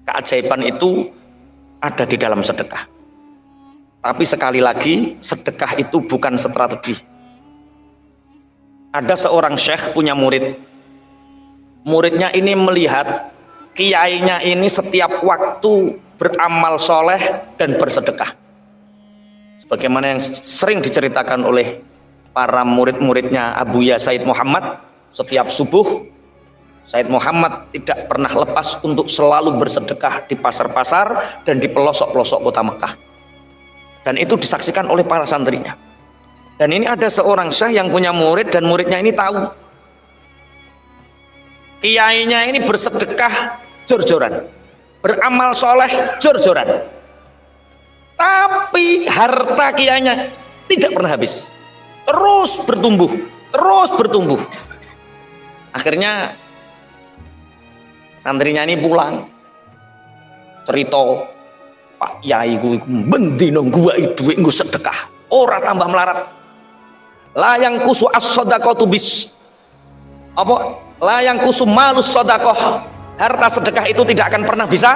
Keajaiban itu ada di dalam sedekah. Tapi sekali lagi, sedekah itu bukan strategi. Ada seorang syekh punya murid. Muridnya ini melihat kiainya ini setiap waktu beramal soleh dan bersedekah. Sebagaimana yang sering diceritakan oleh para murid-muridnya Abuya Said Muhammad, setiap subuh Said Muhammad tidak pernah lepas untuk selalu bersedekah di pasar-pasar dan di pelosok-pelosok kota Mekah. Dan itu disaksikan oleh para santrinya. Dan ini ada seorang syekh yang punya murid, dan muridnya ini tahu kiainya ini bersedekah jor-joran, beramal soleh jor-joran, tapi harta kiainya tidak pernah habis, terus bertumbuh, terus bertumbuh. Akhirnya santrinya ini pulang cerita, Pak Yai ku bendino gua itu nggo sedekah ora tambah melarat. Layang kusu as-shadaqatu bis apa? Layang kusu malus shadaqah. Harta sedekah itu tidak akan pernah bisa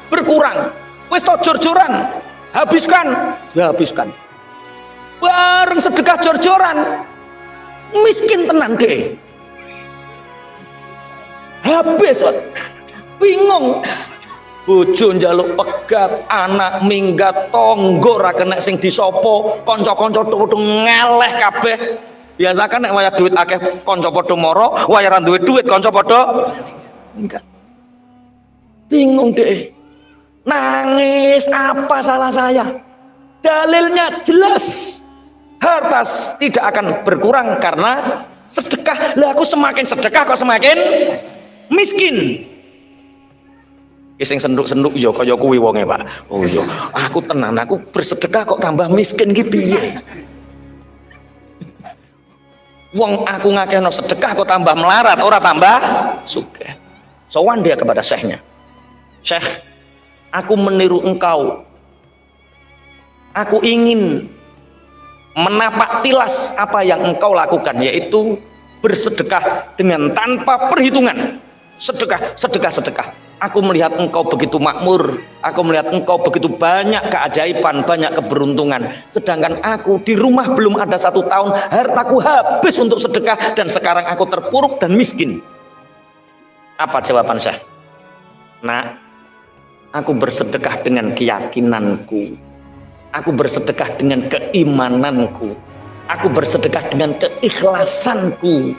berkurang. Wis to jor-joran, habiskan, ya habiskan. Bareng sedekah jor-joran, miskin tenan deh. Habis, bingung. Bojo njaluk pegat, anak minggat, tonggo ra kena sing disopo, kanca-kanca padha ngeleh kabeh. Biasa kan nek wayah duit akeh kanca padha moro, wayah ra duwe duit kanca padha minggat. Bingung deh. Nangis, apa salah saya? Dalilnya jelas. Harta tidak akan berkurang karena sedekah. Lah aku semakin sedekah kok semakin miskin. Sing senduk-senduk ya kaya kuwi wonge, Pak. Oh iya, aku tenan, aku bersedekah kok tambah miskin ki piye? Wong aku ngakehno sedekah kok tambah melarat, ora tambah sugih. Sowan dia kepada syekhnya. Syekh, aku meniru engkau. Aku ingin menapak tilas apa yang engkau lakukan, yaitu bersedekah dengan tanpa perhitungan. Sedekah, sedekah, sedekah. Aku melihat engkau begitu makmur, aku melihat engkau begitu banyak keajaiban, banyak keberuntungan. Sedangkan aku di rumah belum ada 1 tahun, hartaku habis untuk sedekah, dan sekarang aku terpuruk dan miskin. Apa jawaban Syekh? Nah, aku bersedekah dengan keyakinanku, aku bersedekah dengan keimananku, aku bersedekah dengan keikhlasanku.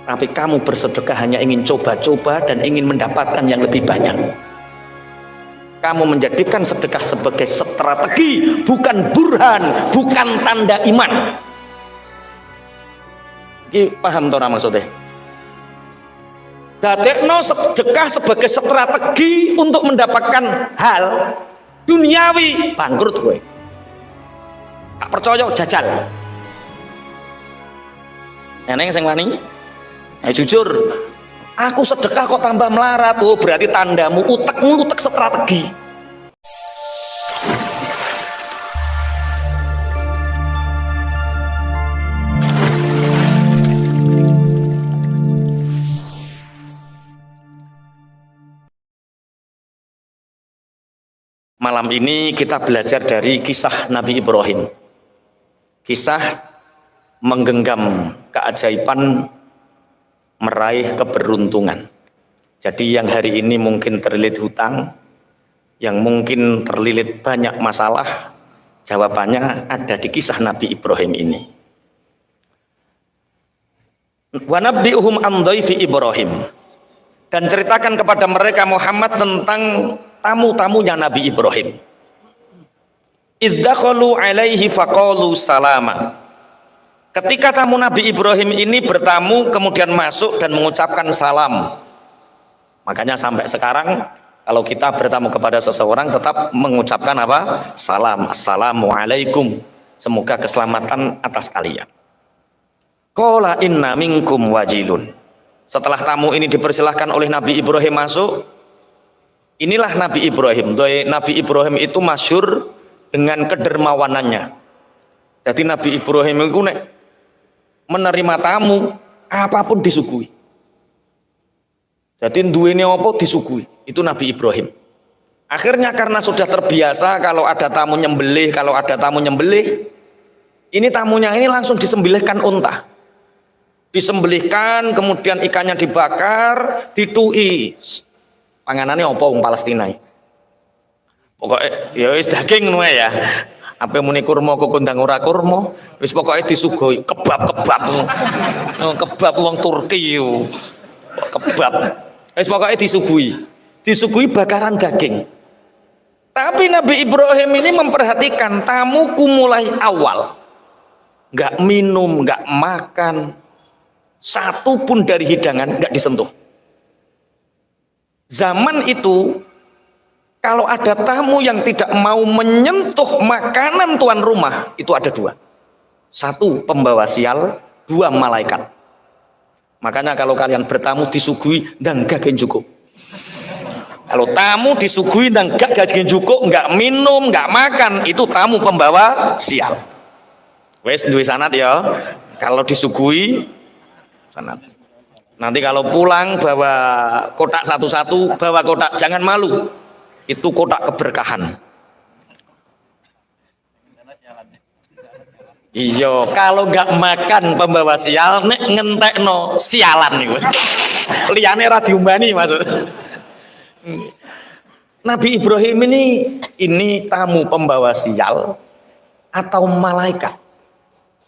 Tapi kamu bersedekah hanya ingin coba-coba dan ingin mendapatkan yang lebih banyak. Kamu menjadikan sedekah sebagai strategi, bukan burhan, bukan tanda iman. Ini paham toh maksudnya? Dadekno sedekah sebagai strategi untuk mendapatkan hal duniawi, bangkrut gue. Tak percaya jajal. Eneng sing wani? Jujur, aku sedekah kok tambah melarat. Oh, berarti tandamu utekmu utek strategi. Malam ini kita belajar dari kisah Nabi Ibrahim. Kisah menggenggam keajaiban, meraih keberuntungan. Jadi yang hari ini mungkin terlilit hutang, yang mungkin terlilit banyak masalah, jawabannya ada di kisah Nabi Ibrahim ini. Wa nabbi'uhum an dhaifi Ibrahim, dan ceritakan kepada mereka Muhammad tentang tamu-tamunya Nabi Ibrahim. Iddakhalu alaihi faqalu salama. Ketika tamu Nabi Ibrahim ini bertamu kemudian masuk dan mengucapkan salam. Makanya sampai sekarang kalau kita bertamu kepada seseorang tetap mengucapkan apa? Salam. Assalamualaikum. Semoga keselamatan atas kalian. Qala inna minkum wajilun. Setelah tamu ini dipersilahkan oleh Nabi Ibrahim masuk, inilah Nabi Ibrahim. Nabi Ibrahim itu masyhur dengan kedermawanannya. Jadi Nabi Ibrahim itu menerima tamu apapun disuguhi. Jadi duwene apa disuguhi. Itu Nabi Ibrahim. Akhirnya karena sudah terbiasa kalau ada tamu nyembelih, ini tamunya ini langsung disembelihkan unta. Disembelihkan, kemudian ikannya dibakar, ditui. Panganannya apa wong Palestina? Pokoknya ya wis daging ngono ya. Apa muni kurma kok kondang ora kurma, wis pokoke disuguhi kebab-kebab. Kebab wong Turki yo. Kebab. Wis pokoke disuguhi. Disuguhi bakaran daging. Tapi Nabi Ibrahim ini memperhatikan tamuku mulai awal. Enggak minum, enggak makan. Satu pun dari hidangan enggak disentuh. Zaman itu kalau ada tamu yang tidak mau menyentuh makanan tuan rumah, itu ada dua. Satu pembawa sial, dua malaikat. Makanya kalau kalian bertamu disuguhi dan gak cukup. Kalau tamu disuguhi dan gak cukup, nggak minum, nggak makan, itu tamu pembawa sial. Wes duwe sanad ya. Kalau disuguhi sanad. Nanti kalau pulang bawa kotak satu-satu, bawa kotak, jangan malu. Itu kotak keberkahan. Iya, kalau nggak makan pembawa sial, nek ngentekno sialan nih. Liane ra diumbani maksud. Nabi Ibrahim ini tamu pembawa sial atau malaikat?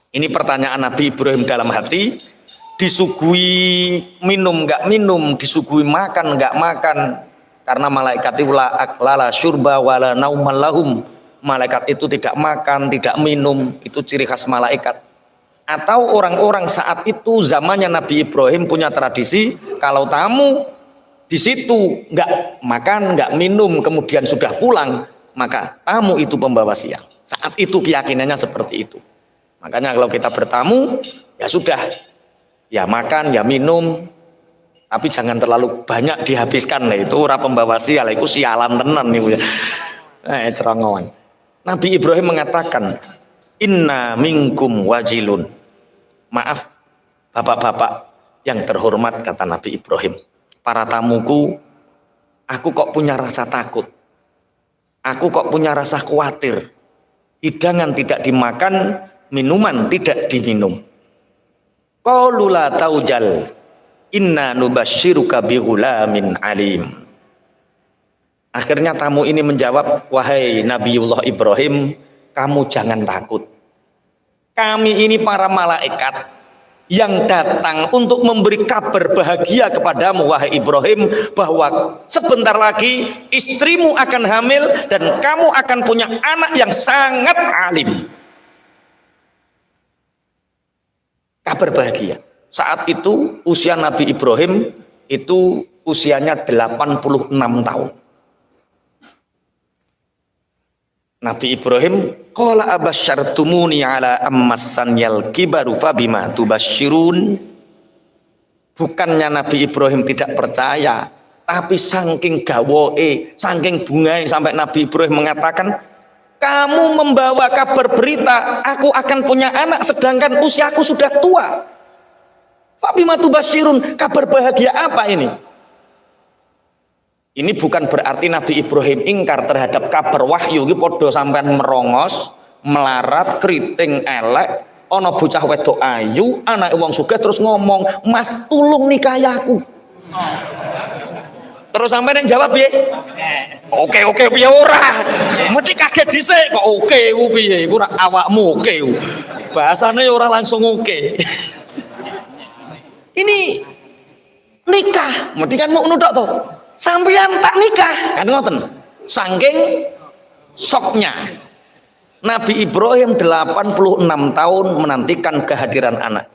Ini pertanyaan Nabi Ibrahim dalam hati. Disuguhi minum nggak minum, disuguhi makan nggak makan, karena malaikat itu lala syurba wala nauman lahum. Malaikat itu tidak makan, tidak minum, itu ciri khas malaikat. Atau orang-orang saat itu zamannya Nabi Ibrahim punya tradisi kalau tamu di situ nggak makan, nggak minum, kemudian sudah pulang, maka tamu itu pembawa sial. Saat itu keyakinannya seperti itu. Makanya kalau kita bertamu, ya sudah, ya makan, ya minum, tapi jangan terlalu banyak dihabiskan lah. Itu ora pembawa sial, itu sialan tenan nih. Cerongoan. Nabi Ibrahim mengatakan, inna minkum wajilun. Maaf, bapak-bapak yang terhormat, kata Nabi Ibrahim. Para tamuku, aku kok punya rasa takut, aku kok punya rasa khawatir. Hidangan tidak dimakan, minuman tidak diminum. Qalu la taujal, inna nubasyiruka bi ghulamin alim. Akhirnya tamu ini menjawab, wahai Nabiullah Ibrahim, kamu jangan takut. Kami ini para malaikat yang datang untuk memberi kabar bahagia kepadamu wahai Ibrahim, bahwa sebentar lagi istrimu akan hamil dan kamu akan punya anak yang sangat alim. Kabar bahagia. Saat itu usia Nabi Ibrahim itu usianya 86 tahun. Nabi Ibrahim, qala abasyartumuni ala ammassanyal kibaru fabima tubasyirun. Bukannya Nabi Ibrahim tidak percaya, tapi saking gawoe, saking bungai sampai Nabi Ibrahim mengatakan, kamu membawa kabar berita aku akan punya anak sedangkan usiaku sudah tua. Fabima tubasyirun, kabar bahagia apa ini? Ini bukan berarti Nabi Ibrahim ingkar terhadap kabar wahyu. Iki padha sampean merongos, melarat, keriting elek, ana bocah wedok ayu, anake wong sugih terus ngomong, "Mas, tulung nikahi aku." Terus sampean yang jawab piye? Oke piye ora? Mesti kaget dhisik kok oke ku piye? Iku awakmu oke. Bahasane ora langsung oke. Ini nikah, mesti kan mau nudok to. Sampeyan tak nikah kan ngoten. Saking soknya Nabi Ibrahim 86 tahun menantikan kehadiran anak.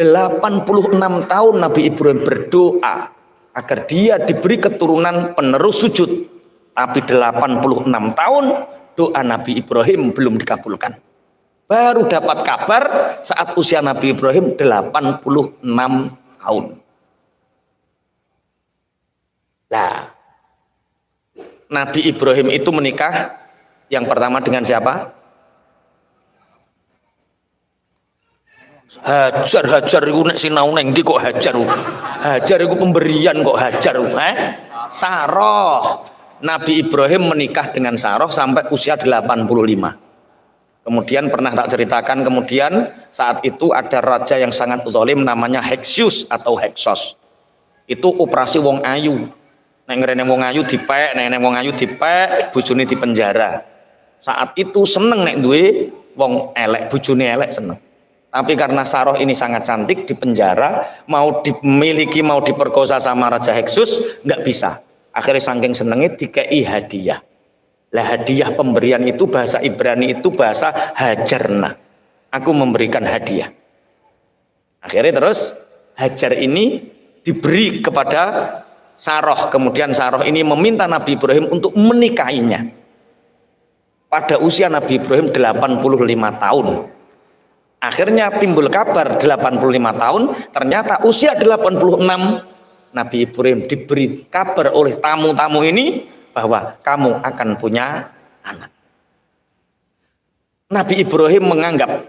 86 tahun Nabi Ibrahim berdoa agar dia diberi keturunan penerus sujud. Tapi 86 tahun doa Nabi Ibrahim belum dikabulkan. Baru dapat kabar saat usia Nabi Ibrahim 86 tahun. Nah, Nabi Ibrahim itu menikah yang pertama dengan siapa? Hajar iku nek sinau nang ndi kok hajar. Hajar iku pemberian kok hajar. Saroh. Nabi Ibrahim menikah dengan Saroh sampai usia 85. Kemudian pernah tak ceritakan, kemudian saat itu ada raja yang sangat zalim namanya Heksyus atau Heksos. Itu operasi wong ayu. Nek ngrene wong ayu dipek, nek wong ayu dipek, bojone dipenjara. Saat itu seneng nek duwe wong elek, bojone elek seneng. Tapi karena Saroh ini sangat cantik, dipenjara, mau dimiliki, mau diperkosa sama Raja Heksus, nggak bisa. Akhirnya saking senengnya dikei hadiah. Lah hadiah pemberian itu bahasa Ibrani itu bahasa hajarna. Aku memberikan hadiah. Akhirnya terus Hajar ini diberi kepada Saroh. Kemudian Saroh ini meminta Nabi Ibrahim untuk menikahinya. Pada usia Nabi Ibrahim 85 tahun. Akhirnya timbul kabar 85 tahun, ternyata usia 86 Nabi Ibrahim diberi kabar oleh tamu-tamu ini bahwa kamu akan punya anak. Nabi Ibrahim menganggap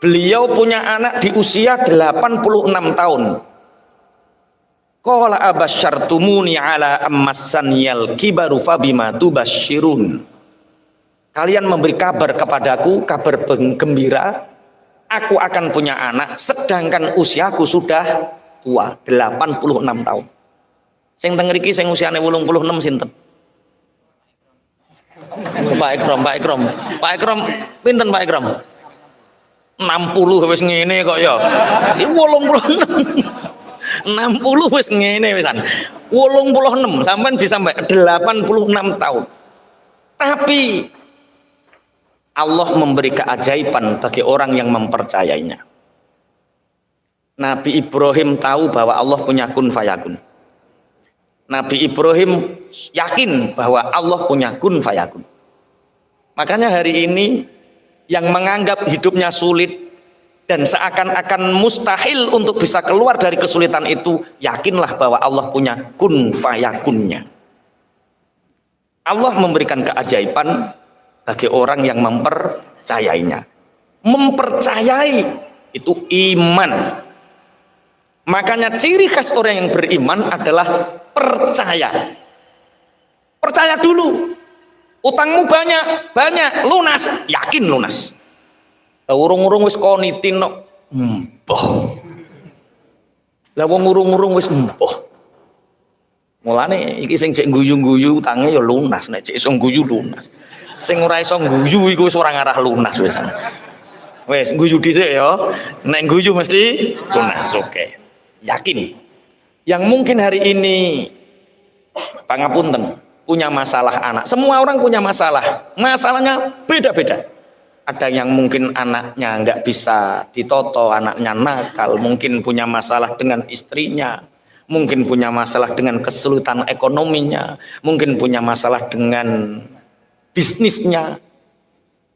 beliau punya anak di usia 86 tahun. Qala abasyartumuni ala ammassaniyal kibaru fabima tubasyirun. Kalian memberi kabar kepadaku, kabar gembira, aku akan punya anak, sedangkan usiaku sudah tua, 86 tahun. Sing teng mriki sing usiane 86 sinten? Pak Ikram, pinten Pak Ikram? 60 wis ngene kok ya. Iki 86. 60 wis ngene wisan. 86 sampean bisa sampai 86 tahun. Tapi Allah memberi keajaiban bagi orang yang mempercayainya. Nabi Ibrahim tahu bahwa Allah punya kun fayakun. Nabi Ibrahim yakin bahwa Allah punya kun fayakun. Makanya hari ini yang menganggap hidupnya sulit dan seakan-akan mustahil untuk bisa keluar dari kesulitan itu, yakinlah bahwa Allah punya kun fayakunnya. Allah memberikan keajaiban bagi orang yang mempercayainya. Mempercayai itu iman. Makanya ciri khas orang yang beriman adalah percaya. Percaya dulu. Utangmu banyak, lunas, yakin lunas. Urung-urung wis konitin no, mboh. Lah wong urung-urung wis mboh. Mulane iki sing cek guyu-guyu utange ya lunas, nek cek iso guyu lunas. Sing ora iso guyu iku wis ora ngarah lunas wis. Wis guyu dhisik ya. Nek guyu mesti lunas, oke. Yakin. Yang mungkin hari ini pangapunten punya masalah anak. Semua orang punya masalah. Masalahnya beda-beda. Ada yang mungkin anaknya nggak bisa ditoto, anaknya nakal, mungkin punya masalah dengan istrinya, mungkin punya masalah dengan kesulitan ekonominya, mungkin punya masalah dengan bisnisnya.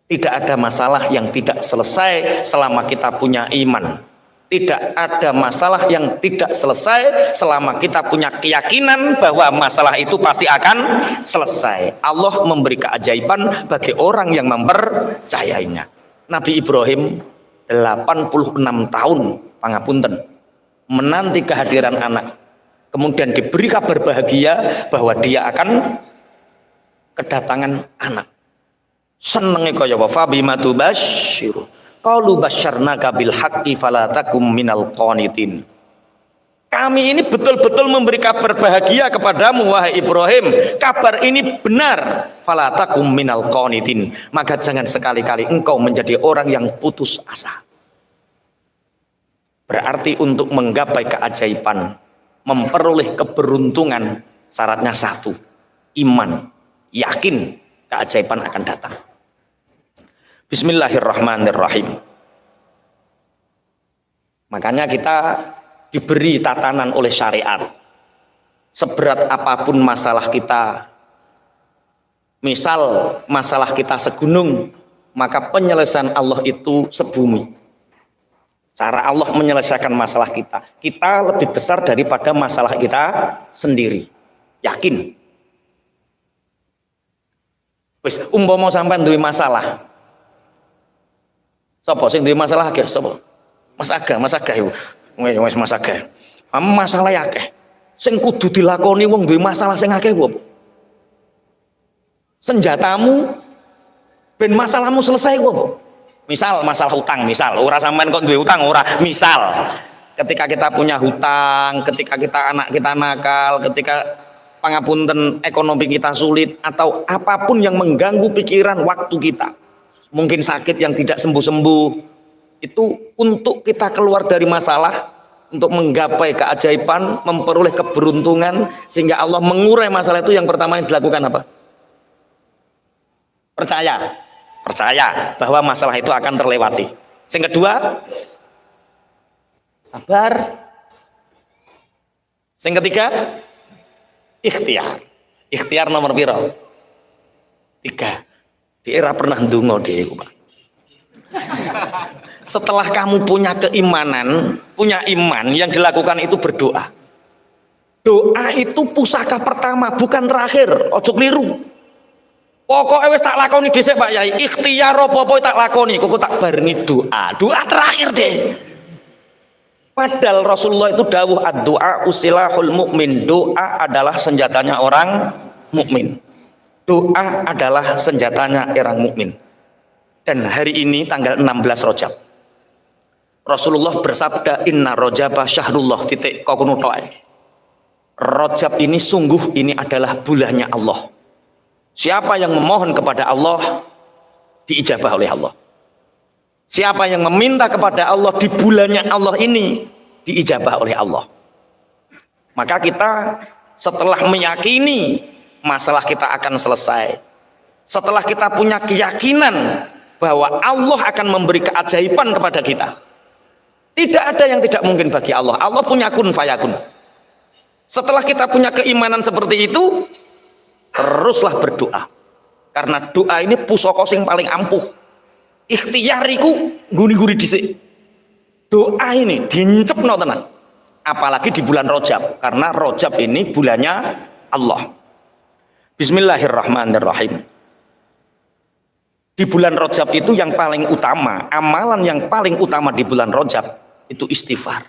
Tidak ada masalah yang tidak selesai selama kita punya iman. Tidak ada masalah yang tidak selesai selama kita punya keyakinan bahwa masalah itu pasti akan selesai. Allah memberi keajaiban bagi orang yang mempercayainya. Nabi Ibrahim 86 tahun pangapunten menanti kehadiran anak. Kemudian diberi kabar bahagia bahwa dia akan kedatangan anak. Senenge kaya wa fabima tubasyiru. Qalu basyarnaka bil haqqi fala takum minal qanitin. Kami ini betul-betul memberi kabar bahagia kepadamu wahai Ibrahim. Kabar ini benar. Fala takum minal qanitin. Maka jangan sekali-kali engkau menjadi orang yang putus asa. Berarti untuk menggapai keajaiban, memperoleh keberuntungan, syaratnya satu, iman, yakin keajaiban akan datang. Bismillahirrahmanirrahim. Makanya kita diberi tatanan oleh syariat. Seberat apapun masalah kita, misal masalah kita segunung, maka penyelesaian Allah itu sebumi. Cara Allah menyelesaikan masalah kita, kita lebih besar daripada masalah kita sendiri. Yakin. Wis umpama sampean duwe masalah. Sapa sing duwe masalah akeh sapa? Mas Aga iku. Wis Mas Aga. Masalah akeh. Sing kudu dilakoni wong duwe masalah sing akeh ku apa? Senjatamu ben masalahmu selesai ku apa? Misal masalah hutang, misal ora sampean kok duwe hutang ora, misal ketika kita punya hutang, ketika kita anak kita nakal, ketika pangapunten ekonomi kita sulit atau apapun yang mengganggu pikiran waktu kita, mungkin sakit yang tidak sembuh-sembuh, itu untuk kita keluar dari masalah, untuk menggapai keajaiban, memperoleh keberuntungan sehingga Allah mengurai masalah itu, yang pertama yang dilakukan apa? Percaya bahwa masalah itu akan terlewati. Yang kedua, sabar. Yang ketiga, ikhtiar. Ikhtiar nomor piro? 3. Di era pernah ndonga dhewe, Pak. Setelah kamu punya keimanan, punya iman, yang dilakukan itu berdoa. Doa itu pusaka pertama, bukan terakhir. Ojo keliru. Pokoknya wis tak lakoni dhisik Pak Yai. Ikhtiar apa-apa tak lakoni, kok tak barengi doa. Doa terakhir deh. Padahal Rasulullah itu dawuh ad-du'a usilahul mukmin. Doa adalah senjatanya orang mukmin. Doa adalah senjatanya orang mukmin. Dan hari ini tanggal 16 Rajab. Rasulullah bersabda inna rajaba syahrullah titik kokunu to'e. Rajab ini sungguh ini adalah bulannya Allah. Siapa yang memohon kepada Allah diijabah oleh Allah. Siapa yang meminta kepada Allah di bulannya Allah ini diijabah oleh Allah. Maka kita setelah meyakini masalah kita akan selesai, setelah kita punya keyakinan bahwa Allah akan memberi keajaiban kepada kita, tidak ada yang tidak mungkin bagi Allah. Allah punya kun fayakun. Setelah kita punya keimanan seperti itu, teruslah berdoa, karena doa ini pusaka sing paling ampuh. Ikhtiariku guri-guri dhisik. Doa ini dincepno tenan. Apalagi di bulan Rajab, karena Rajab ini bulannya Allah. Bismillahirrahmanirrahim. Di bulan Rajab itu yang paling utama, amalan yang paling utama di bulan Rajab itu istighfar.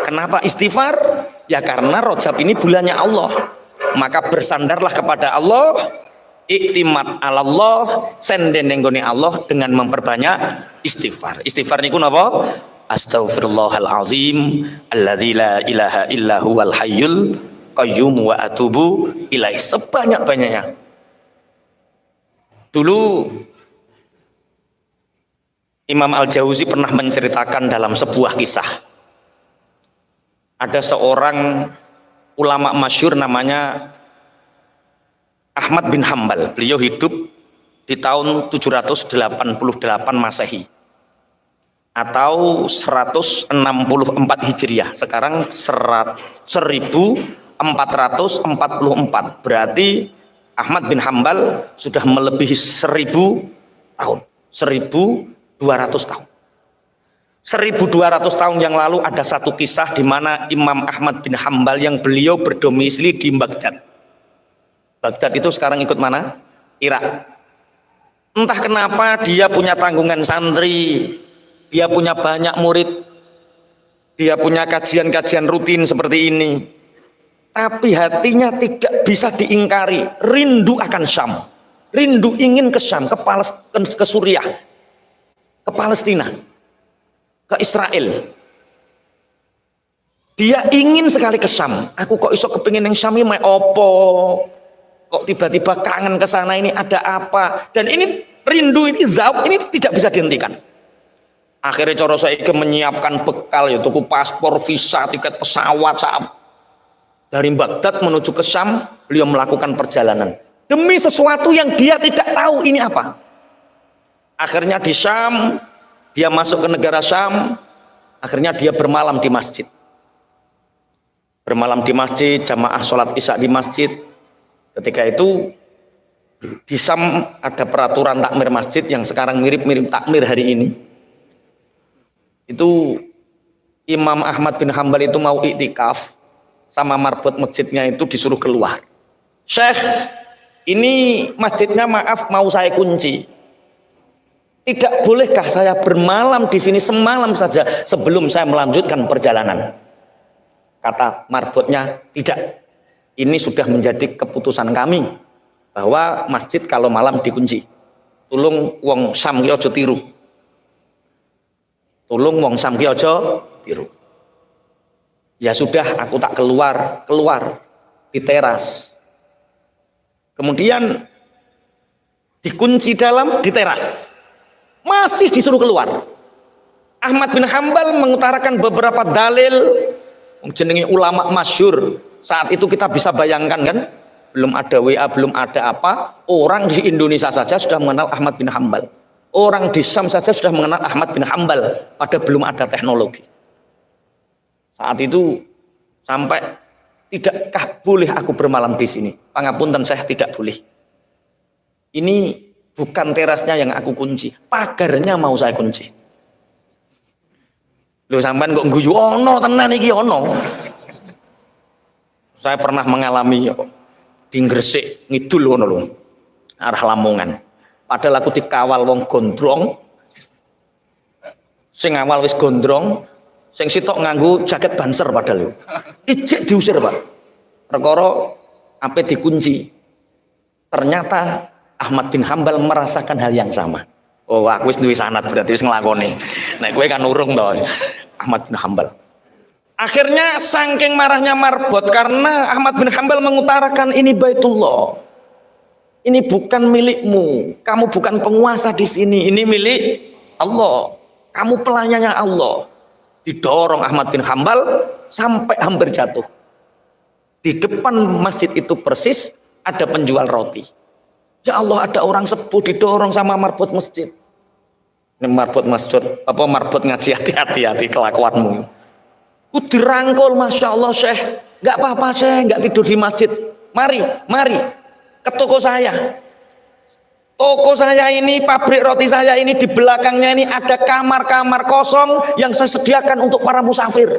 Kenapa istighfar? Ya karena Rajab ini bulannya Allah. Maka bersandarlah kepada Allah, iktimat Allah, senden nenggone Allah dengan memperbanyak istighfar. Istighfar niku napa? Astaghfirullahalazim alladzi la ilaha illa huwal hayyul qayyum wa atubu ilaih. Sebanyak-banyaknya. Dulu Imam Al-Jauzi pernah menceritakan dalam sebuah kisah. Ada seorang ulama masyhur namanya Ahmad bin Hambal. Beliau hidup di tahun 788 Masehi atau 164 Hijriah. Sekarang 1444. Berarti Ahmad bin Hambal sudah melebihi 1000 tahun. 1200 tahun. 1200 tahun yang lalu ada satu kisah di mana Imam Ahmad bin Hambal yang beliau berdomisili di Baghdad. Baghdad itu sekarang ikut mana? Irak. Entah kenapa dia punya tanggungan santri, dia punya banyak murid, dia punya kajian-kajian rutin seperti ini. Tapi hatinya tidak bisa diingkari, rindu akan Syam. Rindu ingin ke Syam, ke Suriah, ke Palestina, ke Israel. Dia ingin sekali ke Syam. Aku kok iso kepingin yang Syam ini opo? Kok tiba-tiba kangen ke sana, ini ada apa? Dan ini rindu ini zauq ini tidak bisa dihentikan. Akhirnya cara saiki menyiapkan bekal ya, tuku paspor, visa, tiket pesawat saat dari Baghdad menuju ke Syam, beliau melakukan perjalanan demi sesuatu yang dia tidak tahu ini apa. Akhirnya di Syam, dia masuk ke negara Syam, akhirnya dia bermalam di masjid. Bermalam di masjid, jamaah sholat isya di masjid. Ketika itu di Syam ada peraturan takmir masjid yang sekarang mirip-mirip takmir hari ini. Itu Imam Ahmad bin Hambal itu mau iktikaf, sama marbot masjidnya itu disuruh keluar. Syekh, ini masjidnya maaf mau saya kunci. Tidak bolehkah saya bermalam di sini semalam saja sebelum saya melanjutkan perjalanan? Kata marbotnya, tidak. Ini sudah menjadi keputusan kami bahwa masjid kalau malam dikunci. Tulung wong Sam ki aja tiru. Tulung wong Sam ki aja tiru. Ya sudah, aku tak keluar di teras. Kemudian dikunci di teras. Masih disuruh keluar. Ahmad bin Hambal mengutarakan beberapa dalil jenenge ulama masyhur. Saat itu kita bisa bayangkan kan, belum ada WA, belum ada apa, orang di Indonesia saja sudah mengenal Ahmad bin Hambal. Orang di Syam saja sudah mengenal Ahmad bin Hambal, padahal belum ada teknologi. Saat itu sampai, tidakkah boleh aku bermalam di sini? Pangapunten, saya tidak boleh. Ini bukan terasnya yang aku kunci, pagarnya mau saya kunci. Loh sampean kok guyu ono tenan iki ono. Saya pernah mengalami di Gresik ngidul ngono lho, arah Lamongan. Padahal aku dikawal wong gondrong. Sing awal wis gondrong, sing sitok nganggo jaket banser padahal yo. Ijek diusir, Pak. Perkara ape dikunci. Ternyata Ahmad bin Hambal merasakan hal yang sama. Oh, aku wis duwe sanad berarti wis nglakoni. Nek kowe kan urung to. Ahmad bin Hambal. Akhirnya saking marahnya marbot karena Ahmad bin Hambal mengutarakan ini Baitullah. Ini bukan milikmu. Kamu bukan penguasa di sini. Ini milik Allah. Kamu pelayannya Allah. Didorong Ahmad bin Hambal sampai hampir jatuh. Di depan masjid itu persis ada penjual roti. Ya Allah, ada orang sepuh didorong sama marbot masjid. Ini marbot masjid, apa marbot ngaji, hati-hati kelakuanmu. Ku dirangkul, Masya Allah Syekh, nggak apa-apa Syekh, nggak tidur di masjid. Mari ke toko saya. Toko saya ini, pabrik roti saya ini, di belakangnya ini ada kamar-kamar kosong yang saya sediakan untuk para musafir.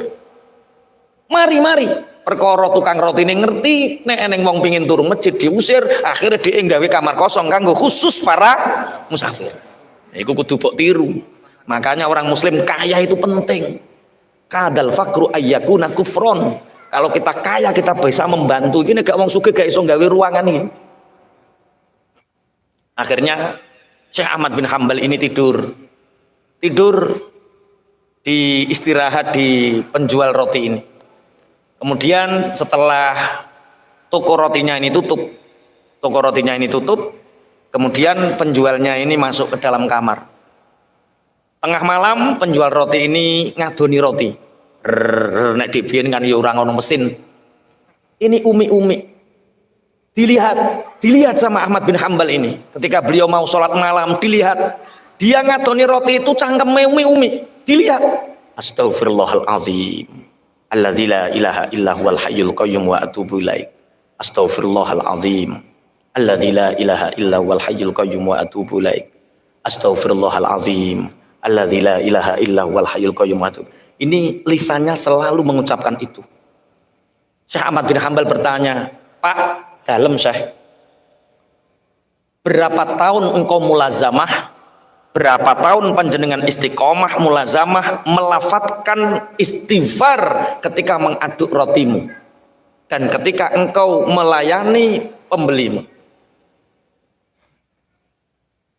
Mari. Perkara tukang roti ini ngerti, nek eneng wong pingin turun masjid diusir, akhirnya dia nggawe kamar kosong kanggo khusus para musafir. Iku kudu mbok tiru. Makanya orang muslim kaya itu penting. Kadal fakru ayyakuna kufron. Kalau kita kaya kita bisa membantu. Ini gak wong sugih gak iso gawe ruangan ini. Akhirnya Syekh Ahmad bin Hambal ini tidur di istirahat di penjual roti ini. Kemudian setelah toko rotinya ini tutup, kemudian penjualnya ini masuk ke dalam kamar. Tengah malam penjual roti ini ngadoni roti. Nek dibiyen kan ya ora ono mesin. Ini umi-umi. Dilihat sama Ahmad bin Hambal ini. Ketika beliau mau sholat malam, dilihat. Dia ngadoni roti itu cangkeme umi-umi. Dilihat. Astaghfirullahalazim. Alladzi la ilaha illa huwal hayyul qayyum wa atubu ilaik. Astaghfirullahalazim. Alladzi la ilaha illa huwal hayyul qayyum wa atubu ilaik. Astaghfirullahalazim. Alladzi la ilaha illa huwal hayyul qayyum wa atubu. Ini lisannya selalu mengucapkan itu. Syekh Ahmad bin Hambal bertanya, Pak, dalem Syekh, berapa tahun engkau mulazamah, berapa tahun panjenengan istiqomah mulazamah melafatkan istighfar ketika mengaduk rotimu dan ketika engkau melayani pembelimu?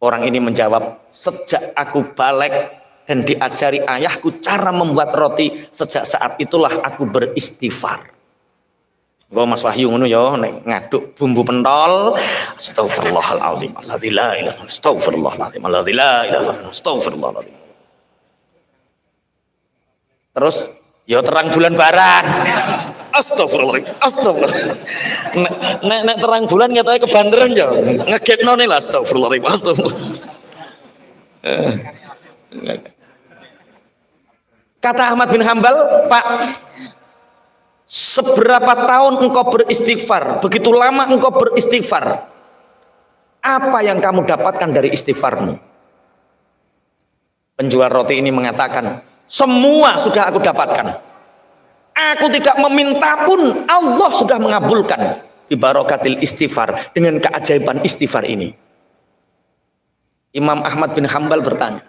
Orang ini menjawab, sejak aku balik dan diajari ayahku cara membuat roti, sejak saat itulah aku beristighfar. Gua Mas Wahyu ngono ya, nek ngaduk bumbu pentol, astagfirullahalazim, alladzi la ilaha, astagfirullahalazim, alladzi la ilaha, astagfirullahalazim. Terus ya terang bulan barang. Astagfirullahalazim, astagfirullah. Nek terang bulan ngetoke kebanderan ya, ngegekno ne lah astagfirullahalazim, astagfirullah. Kata Ahmad bin Hambal, Pak, seberapa tahun engkau beristighfar, begitu lama engkau beristighfar, apa yang kamu dapatkan dari istighfarmu? Penjual roti ini mengatakan, semua sudah aku dapatkan. Aku tidak meminta pun Allah sudah mengabulkan. Bi barakatil istighfar, dengan keajaiban istighfar ini. Imam Ahmad bin Hambal bertanya,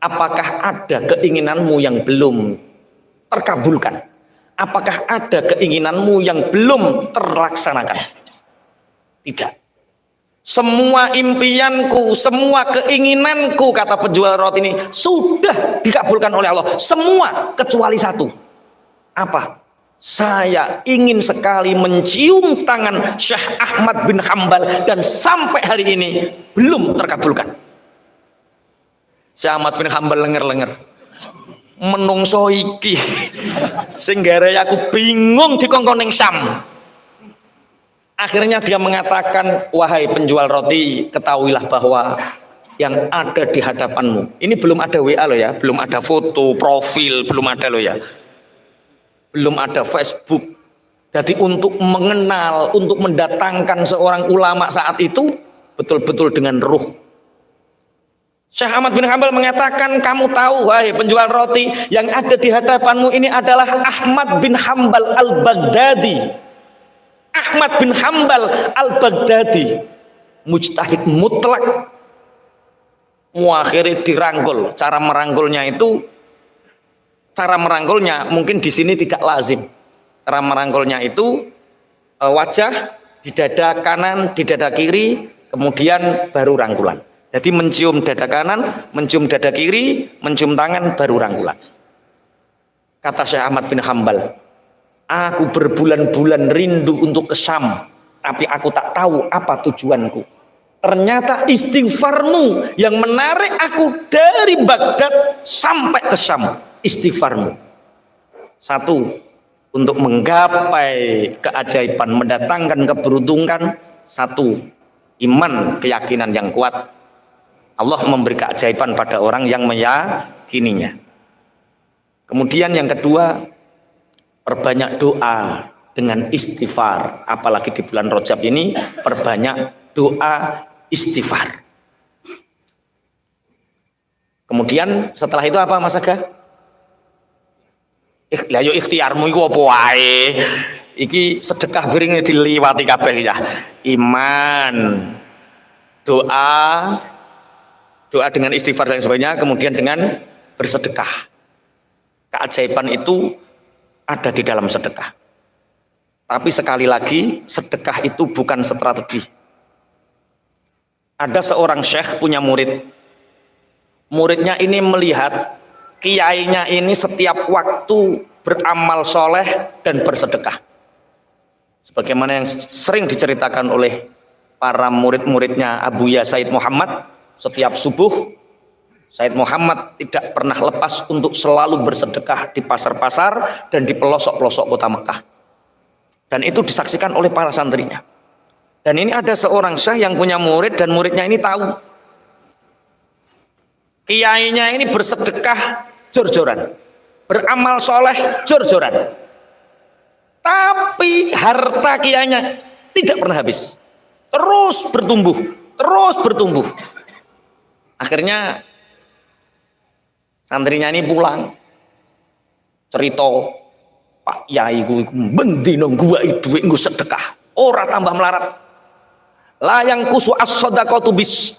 apakah ada keinginanmu yang belum terkabulkan? Apakah ada keinginanmu yang belum terlaksanakan? Tidak. Semua impianku, semua keinginanku, kata penjual roti ini, sudah dikabulkan oleh Allah. Semua kecuali satu. Apa? Saya ingin sekali mencium tangan Syekh Ahmad bin Hambal dan sampai hari ini belum terkabulkan. Syekh Ahmad bin Hambal lenger-lenger. Menungso iki sing gare aku bingung dikongkon ning Syam. Akhirnya dia mengatakan, wahai penjual roti, ketahuilah bahwa yang ada di hadapanmu, ini belum ada WA loh ya, belum ada foto, profil, belum ada loh ya, belum ada Facebook. Jadi untuk mengenal, untuk mendatangkan seorang ulama saat itu, betul-betul dengan ruh. Syekh Ahmad bin Hambal mengatakan, kamu tahu wahai penjual roti, yang ada di hadapanmu ini adalah Ahmad bin Hambal al-Baghdadi. Ahmad bin Hambal al-Baghdadi, mujtahid mutlak. Akhirnya dirangkul. Cara merangkulnya mungkin di sini tidak lazim. Cara merangkulnya itu wajah, di dada kanan, di dada kiri, kemudian baru rangkulan. Jadi mencium dada kanan, mencium dada kiri, mencium tangan, baru rangkulan. Kata Syekh Ahmad bin Hambal, aku berbulan-bulan rindu untuk ke Syam, tapi aku tak tahu apa tujuanku. Ternyata istighfarmu yang menarik aku dari Baghdad sampai ke Syam. Istighfarmu. Satu, untuk menggapai keajaiban, mendatangkan keberuntungan. Satu, iman, keyakinan yang kuat. Allah memberi keajaiban pada orang yang meyakininya. Kemudian yang kedua, perbanyak doa dengan istighfar. Apalagi di bulan Rajab ini, perbanyak doa istighfar. Kemudian setelah itu apa Mas Aga? Lah yo ikhtiarmu iku apa wae. Iki sedekah biring diliwati kabeh ya. Iman, doa dengan istighfar dan sebagainya, kemudian dengan bersedekah. Keajaiban itu ada di dalam sedekah. Tapi sekali lagi, sedekah itu bukan strategi. Ada seorang syekh punya murid. Muridnya ini melihat kiainya ini setiap waktu beramal soleh dan bersedekah. Sebagaimana yang sering diceritakan oleh para murid-muridnya Abuya Said Muhammad, setiap subuh Said Muhammad tidak pernah lepas untuk selalu bersedekah di pasar-pasar dan di pelosok-pelosok kota Mekah. Dan itu disaksikan oleh para santrinya. Dan ini ada seorang syekh yang punya murid, dan muridnya ini tahu kiainya ini bersedekah jor-joran, beramal soleh jor-joran, tapi harta kiainya tidak pernah habis, terus bertumbuh, terus bertumbuh. Akhirnya santrinya ini pulang cerita, Pak Yai ku bendino gua duit nggo sedekah ora tambah melarat. Layang kusu as-shadaqatu bis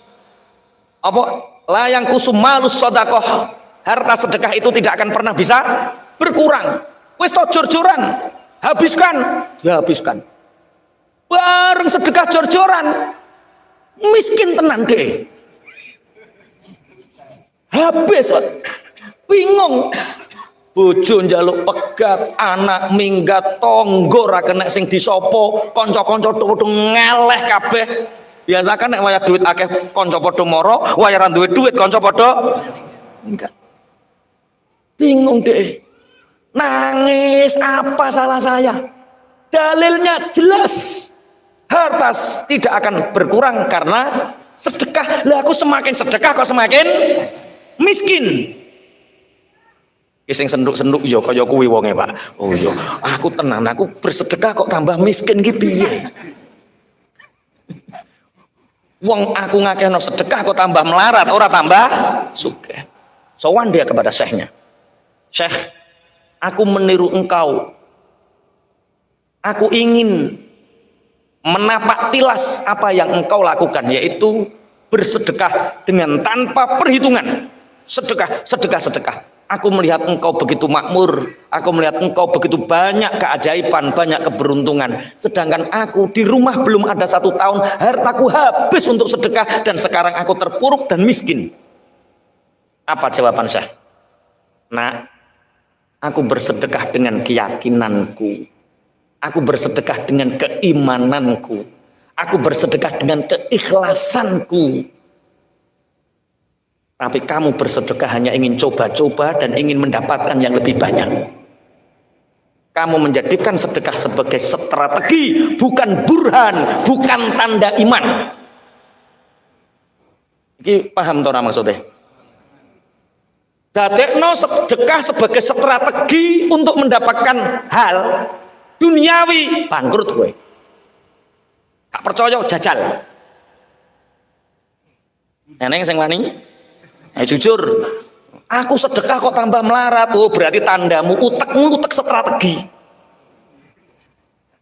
apa? Layang kusu malus shadaqah. Harta sedekah itu tidak akan pernah bisa berkurang. Wis to jor-joran, habiskan, dihabiskan. Bareng sedekah jor-joran, miskin tenan deh. Habis, bingung. Bojo njaluk pegat, anak minggat, tonggo ra kena sing disopo, kanca-kanca padha ngeleh kabeh. Biasa kan nek wayah duit akeh kanca padha mara, wayah ra duwe duit kanca padha enggak. Bingung deh. Nangis, apa salah saya? Dalilnya jelas. Harta tidak akan berkurang karena sedekah. Lah aku semakin sedekah kok semakin miskin. Sing senduk-senduk ya kaya kuwi wonge, Pak. Oh iya, aku tenan, aku bersedekah kok tambah miskin ki piye? Wong aku ngakehno sedekah kok tambah melarat, ora tambah sugih. Sowan dia kepada syekhnya. Syekh, aku meniru engkau. Aku ingin menapak tilas apa yang engkau lakukan, yaitu bersedekah dengan tanpa perhitungan. Sedekah, sedekah, sedekah. Aku melihat engkau begitu makmur, aku melihat engkau begitu banyak keajaiban, banyak keberuntungan. Sedangkan aku di rumah belum ada 1 tahun, hartaku habis untuk sedekah dan sekarang aku terpuruk dan miskin. Apa jawaban Syekh? Nah, aku bersedekah dengan keyakinanku, aku bersedekah dengan keimananku, aku bersedekah dengan keikhlasanku. Tapi kamu bersedekah hanya ingin coba-coba dan ingin mendapatkan yang lebih banyak. Kamu menjadikan sedekah sebagai strategi, bukan burhan, bukan tanda iman. Ini paham tora maksudnya? Dadekno sedekah sebagai strategi untuk mendapatkan hal duniawi, bangkrut gue. Tak percaya jajal. Neneng sing wani? Jujur, aku sedekah kok tambah melarat. Oh, berarti tandamu utekmu utek strategi.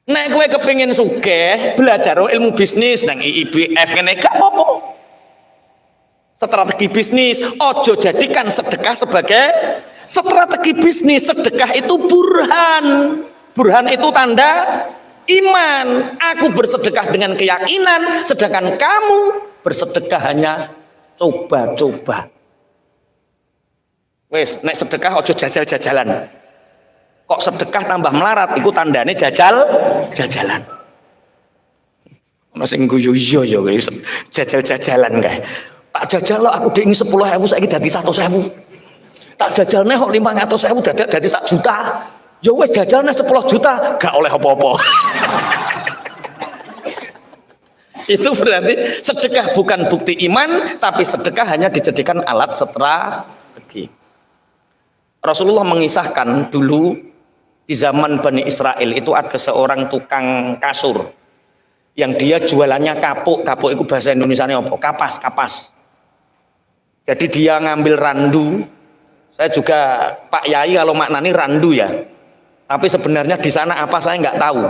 Nek kowe kepengin sugih, belajar ilmu bisnis nang IIBF ngene gak apa-apa. Strategi bisnis, ojo jadikan sedekah sebagai strategi bisnis. Sedekah itu burhan. Burhan itu tanda iman. Aku bersedekah dengan keyakinan, sedangkan kamu bersedekah hanya coba-coba. Wes, nek sedekah ojo jajal-jajalan. Kok sedekah tambah melarat, iku tandane jajal-jajalan. Ono sing guyu yo guys, jajal-jajalan kae. Tak jajal lo aku ding 10.000 saiki dadi 100.000. Tak jajalne kok 500.000 dadi 1 juta. Ya wis jajalne 10 juta, gak oleh apa-apa. Itu berarti sedekah bukan bukti iman, tapi sedekah hanya dijadikan alat strategi. Rasulullah mengisahkan dulu di zaman Bani Israel itu ada seorang tukang kasur yang dia jualannya kapuk. Kapuk itu bahasa Indonesianya apa? Kapas, kapas. Jadi dia ngambil randu. Saya juga Pak Yai kalau maknani randu ya. Tapi sebenarnya di sana apa saya nggak tahu.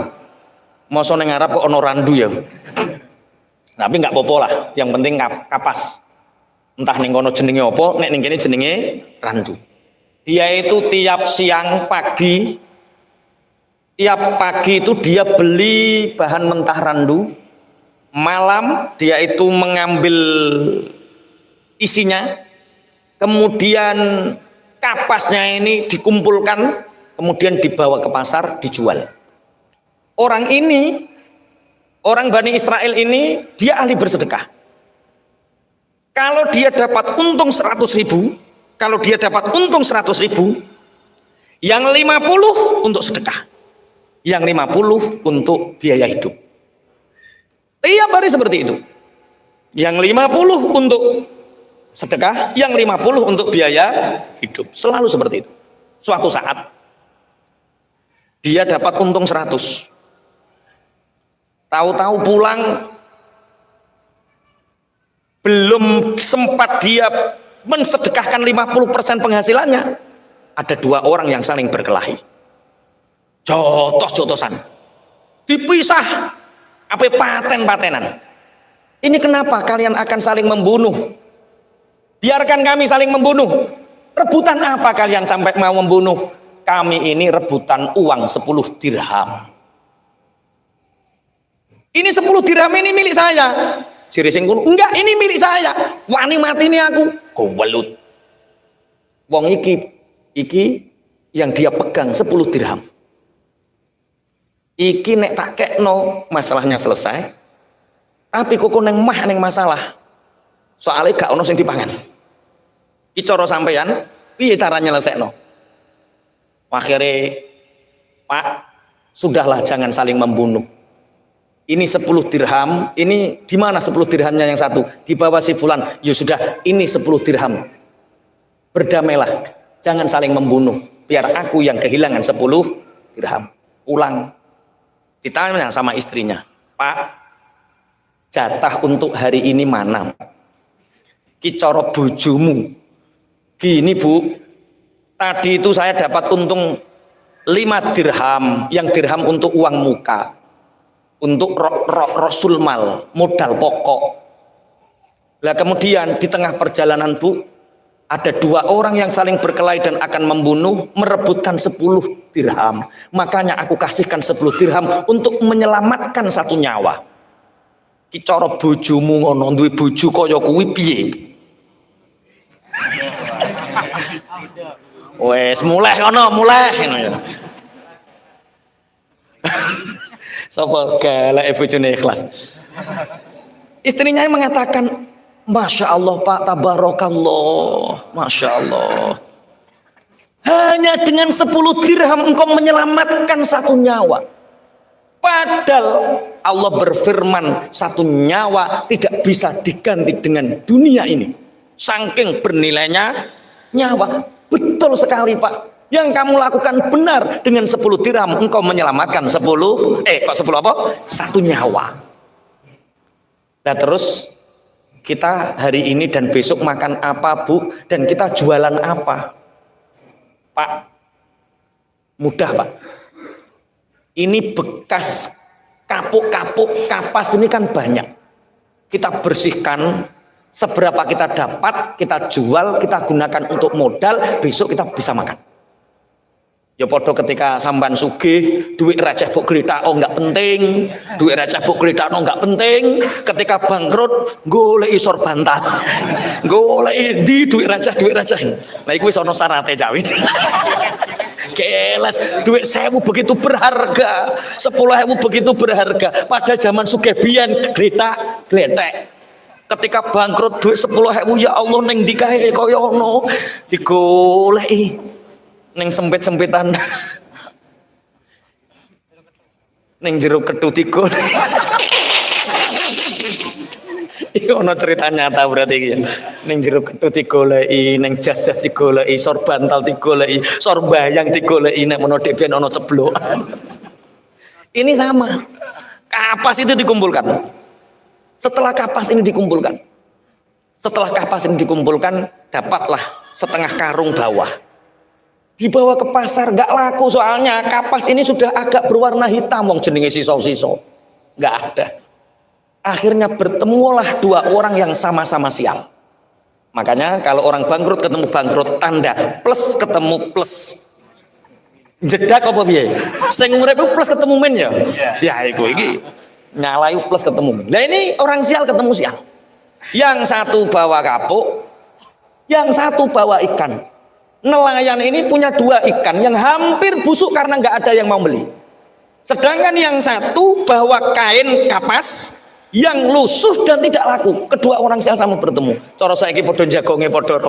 Mosok ning Arab kok ono randu ya. Tapi nggak apa-apa lah. Yang penting kapas. Entah ning kono jenenge apa, nek ning kene jenenge randu. Dia itu tiap siang pagi, tiap pagi itu dia beli bahan mentah randu. Malam dia itu mengambil isinya, kemudian kapasnya ini dikumpulkan, kemudian dibawa ke pasar dijual. Orang ini, orang Bani Israel ini, dia ahli bersedekah. Kalau dia dapat untung 100.000, kalau dia dapat untung 100.000, yang 50 untuk sedekah, yang 50 untuk biaya hidup. Tiap hari seperti itu. Yang 50 untuk sedekah, yang 50 untuk biaya hidup. Selalu seperti itu. Suatu saat dia dapat untung 100. Tahu-tahu pulang belum sempat dia mensedekahkan 50% penghasilannya, ada 2 orang yang saling berkelahi, jotos-jotosan, dipisah, apa paten-patenan. Ini kenapa kalian akan saling membunuh? Biarkan kami saling membunuh. Rebutan apa kalian sampai mau membunuh? Kami ini rebutan uang 10 dirham. Ini 10 dirham ini milik saya. Ciri sing kuno, enggak, ini milik saya. Wani mati ini aku. Gowelut. Wong iki yang dia pegang 10 dirham. Iki nek tak kekno masalahnya selesai. Tapi kok neng mah neng masalah. Soalnya gak ono sing dipangan. Iki cara sampeyan piye cara nyelesekno? Akhirnya, Pak, sudahlah jangan saling membunuh. Ini 10 dirham, ini di mana 10 dirhamnya yang satu? Di bawah si fulan. Ya sudah, ini 10 dirham. Berdamailah, jangan saling membunuh. Biar aku yang kehilangan 10 dirham. Pulang, ditanya sama istrinya, Pak, jatah untuk hari ini mana? Ki cara bojomu. Gini Bu, tadi itu saya dapat untung 5 dirham, yang dirham untuk uang muka. Untuk rasul mal, modal pokok. Lah kemudian di tengah perjalanan Bu, ada dua orang yang saling berkelahi dan akan membunuh, merebutkan 10 dirham. Makanya aku kasihkan 10 dirham untuk menyelamatkan satu nyawa. Ki cara bojomu ngono, duwe bojo kaya kuwi piye? Wes mulai kono, mulai ngono ya. Sapa galak bojone ikhlas. Istrinya mengatakan, Masya Allah Pak, tabarakallah, Masya Allah. Hanya dengan 10 dirham engkau menyelamatkan satu nyawa. Padahal Allah berfirman, satu nyawa tidak bisa diganti dengan dunia ini. Saking bernilainya nyawa. Betul sekali Pak. Yang kamu lakukan benar, dengan 10 dirham engkau menyelamatkan 10 apa? Satu nyawa. Nah terus kita hari ini dan besok makan apa Bu, dan kita jualan apa Pak? Mudah Pak. Ini bekas kapuk-kapuk kapas ini kan banyak. Kita bersihkan, seberapa kita dapat kita jual, kita gunakan untuk modal, besok kita bisa makan. Ya podo ketika samban sugih, duit receh buk glethakno enggak penting, duit receh buk glethakno enggak penting. Ketika bangkrut, golek isor bantal. Golek di duit receh. Lah iku wis ana syarate Jawi. Kelas duit 1000 begitu berharga, 10.000 begitu berharga. Pada zaman sugih biyen glethak. Ketika bangkrut duit 10.000 ya Allah ning ndi kae kaya ngono. Digoleki. Neng sempit-sempitan neng jeruk ketut iku. Iki ono cerita nyata berarti iki ya. Neng jeruk ketut digoleki, neng jas-jas digoleki, sor bantal digoleki, sor bayang digoleki, nek menawa dhek ben ono ceblokan. Ini sama. Kapas itu dikumpulkan. Setelah kapas ini dikumpulkan, dapatlah setengah karung bawah. Dibawa ke pasar, nggak laku soalnya kapas ini sudah agak berwarna hitam, wong jenenge siso-siso, nggak ada. Akhirnya bertemulah dua orang yang sama-sama sial. Makanya kalau orang bangkrut ketemu bangkrut, tanda plus ketemu plus. Jedak apa piye? Sing urip plus ketemu men ya. Ya iku iki nyalai plus ketemu men. Lah ini orang sial ketemu sial. Yang satu bawa kapuk, yang satu bawa ikan. Nelayan ini punya 2 ikan yang hampir busuk karena nggak ada yang mau beli. Sedangkan yang satu bawa kain kapas yang lusuh dan tidak laku. Kedua orang sama bertemu. Cara saiki padha jagonge padha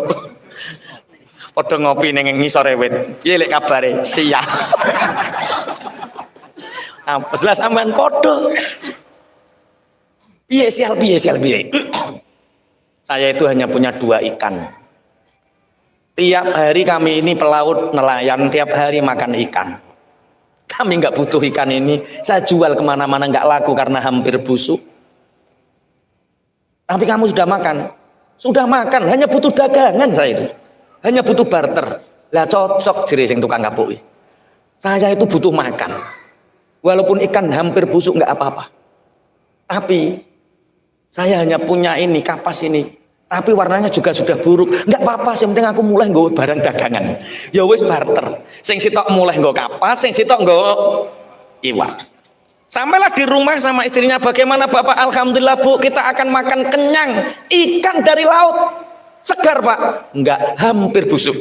padha ngopi ning ngisore wit. Piye lek kabare? Siap. Apa jelas sampean padha. Piye sial piye. Saya itu hanya punya 2 ikan. Tiap hari kami ini pelaut nelayan, tiap hari makan ikan. Kami nggak butuh ikan ini, saya jual kemana-mana nggak laku karena hampir busuk. Tapi kamu sudah makan, hanya butuh dagangan saya itu, hanya butuh barter. Lah cocok jere sing tukang kapuk. Saya itu butuh makan, walaupun ikan hampir busuk nggak apa-apa. Tapi saya hanya punya ini kapas ini. Tapi warnanya juga sudah buruk. Enggak apa-apa, yang penting aku mulai nggawa barang dagangan. Ya wis barter. Sing sitok mulai nggawa kapas, sing sitok nggawa iwak. Sampailah di rumah sama istrinya, bagaimana Bapak? Alhamdulillah Bu, kita akan makan kenyang. Ikan dari laut. Segar Pak. Enggak, hampir busuk.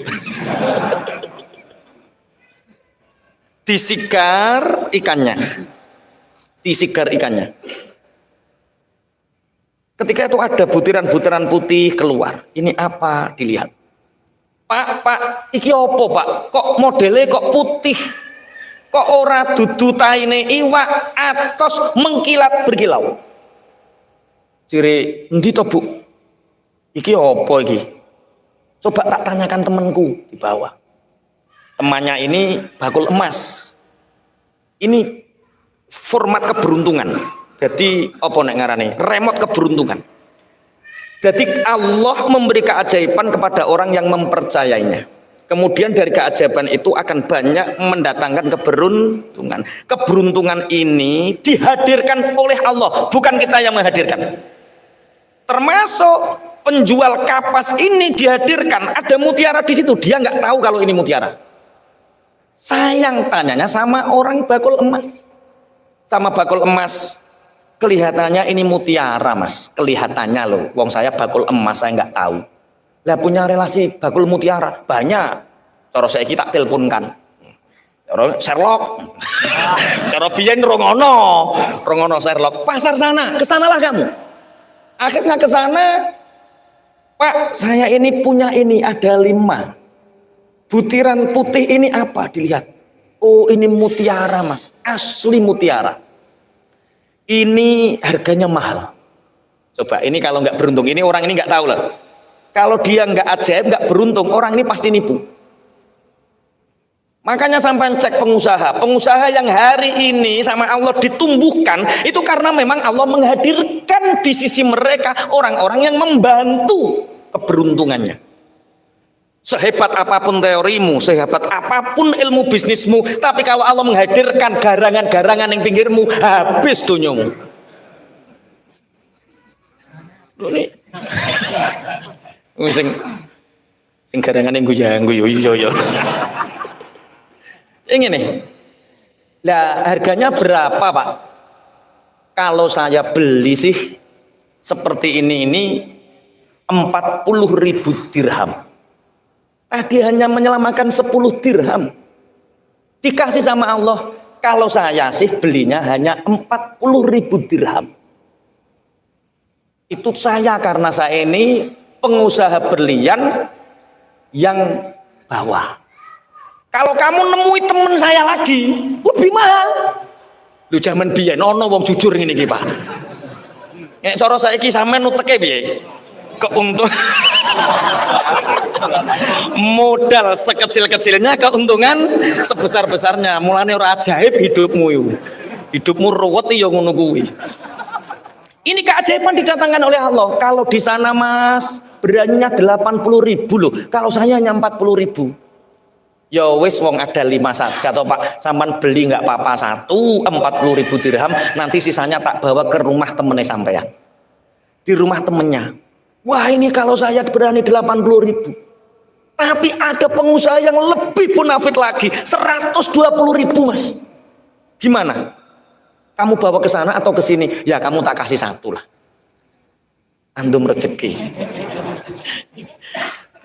Disigar ikannya. Ketika itu ada butiran-butiran putih keluar. Ini apa? Dilihat. Pak, iki opo Pak? Kok modelnya kok putih? Kok ora dudu taine iwak atos mengkilat berkilau? Jere, endi to Bu? Iki opo iki? Coba tak tanyakan temanku di bawah. Temannya ini bakul emas. Ini format keberuntungan. Jadi apa nek ngarane? Remote keberuntungan. Jadi Allah memberi keajaiban kepada orang yang mempercayainya. Kemudian dari keajaiban itu akan banyak mendatangkan keberuntungan. Keberuntungan ini dihadirkan oleh Allah, bukan kita yang menghadirkan. Termasuk penjual kapas ini dihadirkan, ada mutiara di situ, dia nggak tahu kalau ini mutiara. Sayang tanyanya sama orang bakul emas. Sama bakul emas, kelihatannya ini mutiara mas, kelihatannya loh, wong saya bakul emas saya nggak tahu. Lah punya relasi bakul mutiara banyak. Cara saya kita teleponkan. Cara Sherlock. Cara biyen rongono Sherlock. Pasar sana, kesanalah kamu. Akhirnya ke sana, Pak, saya ini punya ini ada 5. Butiran putih ini apa? Dilihat. Oh, ini mutiara, Mas. Asli mutiara. Ini harganya mahal. Coba, ini kalau nggak beruntung, ini orang ini nggak tahu lah. Kalau dia nggak ajaib, nggak beruntung, orang ini pasti nipu. Makanya sampai cek pengusaha yang hari ini sama Allah ditumbuhkan, itu karena memang Allah menghadirkan di sisi mereka orang-orang yang membantu keberuntungannya. Sehebat apapun teorimu, sehebat apapun ilmu bisnismu, tapi kalau Allah menghadirkan garangan-garangan yang pinggirmu, habis dunyomu. Ini sing garangan yang guyu yo. Ini nih, lah harganya berapa Pak? Kalau saya beli sih seperti ini 40.000 dirham. Tadi hanya menyelamatkan 10 dirham. Dikasih sama Allah. Kalau saya sih belinya hanya 40.000 dirham. Itu saya karena saya ini pengusaha berlian yang bawah. Kalau kamu nemui temen saya lagi, lebih mahal. Lu zaman biyen ono wong jujur ngene iki, Pak. Nek cara saiki sampean nuteke piye? Keuntungan modal sekecil-kecilnya, keuntungan sebesar-besarnya. Mulane ora ajaib hidupmu yo. Hidupmu ruwet ya ngono kuwi. Ini keajaiban didatangkan oleh Allah. Kalau di sana Mas, beraninya 80.000 loh. Kalau saya hanya 40.000. Ya wis wong ada 5 saja toh Pak, sampean beli nggak apa-apa 40.000 dirham, nanti sisanya tak bawa ke rumah temennya sampean. Di rumah temennya. Wah ini kalau saya berani 80.000. Tapi ada pengusaha yang lebih bonafit lagi, 120.000 Mas. Gimana? Kamu bawa ke sana atau ke sini? Ya kamu tak kasih 1 lah. Antum rezeki.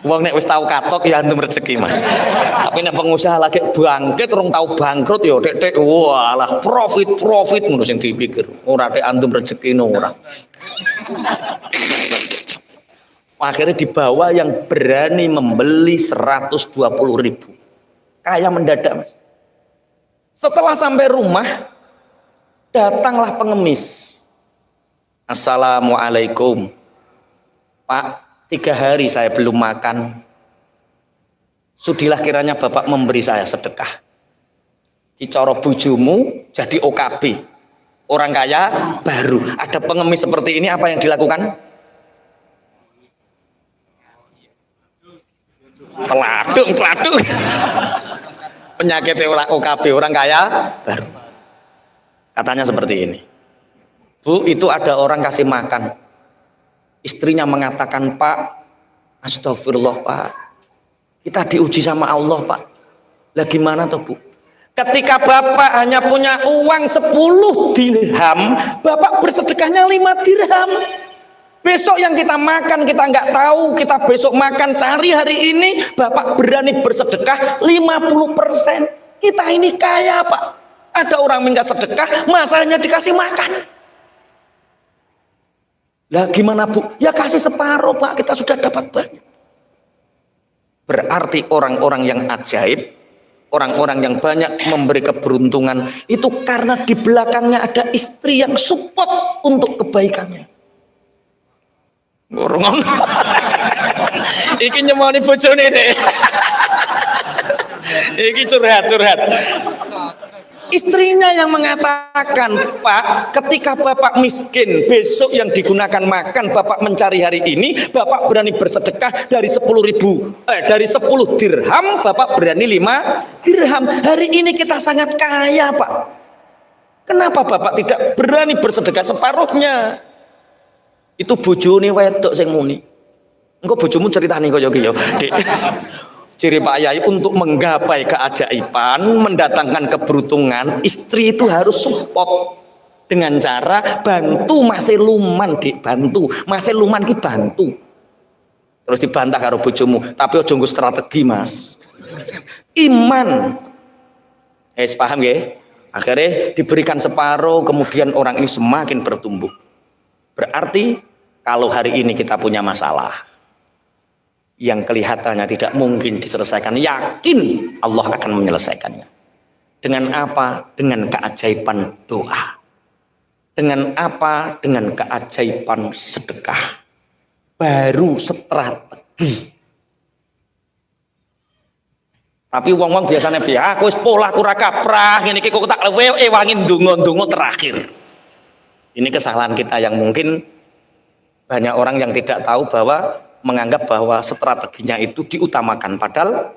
Wong nek wis tau katok ya antum rezeki Mas. Tapi nek pengusaha lagi bangkit urung tau bangkrut ya tek walah profit ngono sing dipikir. Ora tek antum rezeki ora. Akhirnya dibawa yang berani membeli 120.000. Kaya mendadak Mas. Setelah sampai rumah datanglah pengemis. Assalamualaikum. Pak, 3 hari saya belum makan. Sudilah kiranya Bapak memberi saya sedekah. Dicoro bujumu jadi OKB. Orang kaya baru. Ada pengemis seperti ini, apa yang dilakukan? Teladuk. Penyakit OKB, orang kaya baru. Katanya seperti ini. Bu, itu ada orang kasih makan. Istrinya mengatakan, Pak, astagfirullah Pak, kita diuji sama Allah Pak. Lah gimana tuh Bu? Ketika Bapak hanya punya uang 10 dirham, Bapak bersedekahnya 5 dirham. Besok yang kita makan kita nggak tahu, kita besok makan cari hari ini, Bapak berani bersedekah 50%. Kita ini kaya Pak. Ada orang minta sedekah, masalahnya dikasih makan. Lah gimana Bu? Ya kasih separuh Pak, kita sudah dapat banyak. Berarti orang-orang yang ajaib, orang-orang yang banyak memberi keberuntungan, itu karena di belakangnya ada istri yang support untuk kebaikannya. Ngurung. Iki nyemoni bojone deh. Iki curhat. Istrinya yang mengatakan, Pak, ketika Bapak miskin, besok yang digunakan makan Bapak mencari hari ini, Bapak berani bersedekah dari 10 dirham, Bapak berani 5 dirham. Hari ini kita sangat kaya, Pak. Kenapa Bapak tidak berani bersedekah separuhnya? Itu bojone wedok sing muni. Engko bojomu ceritani kaya iki ya, Dik. Ciri Pak Yai untuk menggapai keajaiban, mendatangkan keberuntungan, istri itu harus support dengan cara bantu masih luman, Dik, bantu. Masih luman ki bantu. Terus dibantah karo bojomu, tapi ojo nggo strategi, Mas. Iman. Paham ya? Akhirnya diberikan separuh, kemudian orang ini semakin bertumbuh. Berarti kalau hari ini kita punya masalah yang kelihatannya tidak mungkin diselesaikan, yakin Allah akan menyelesaikannya. Dengan apa? Dengan keajaiban doa. Dengan apa? Dengan keajaiban sedekah. Baru strategi. Tapi wong-wong biasanya aku wis pola aku ora kaprah, ngene iki kok tak wangi ndonga-ndonga terakhir. Ini kesalahan kita yang mungkin banyak orang yang tidak tahu bahwa menganggap bahwa strateginya itu diutamakan, padahal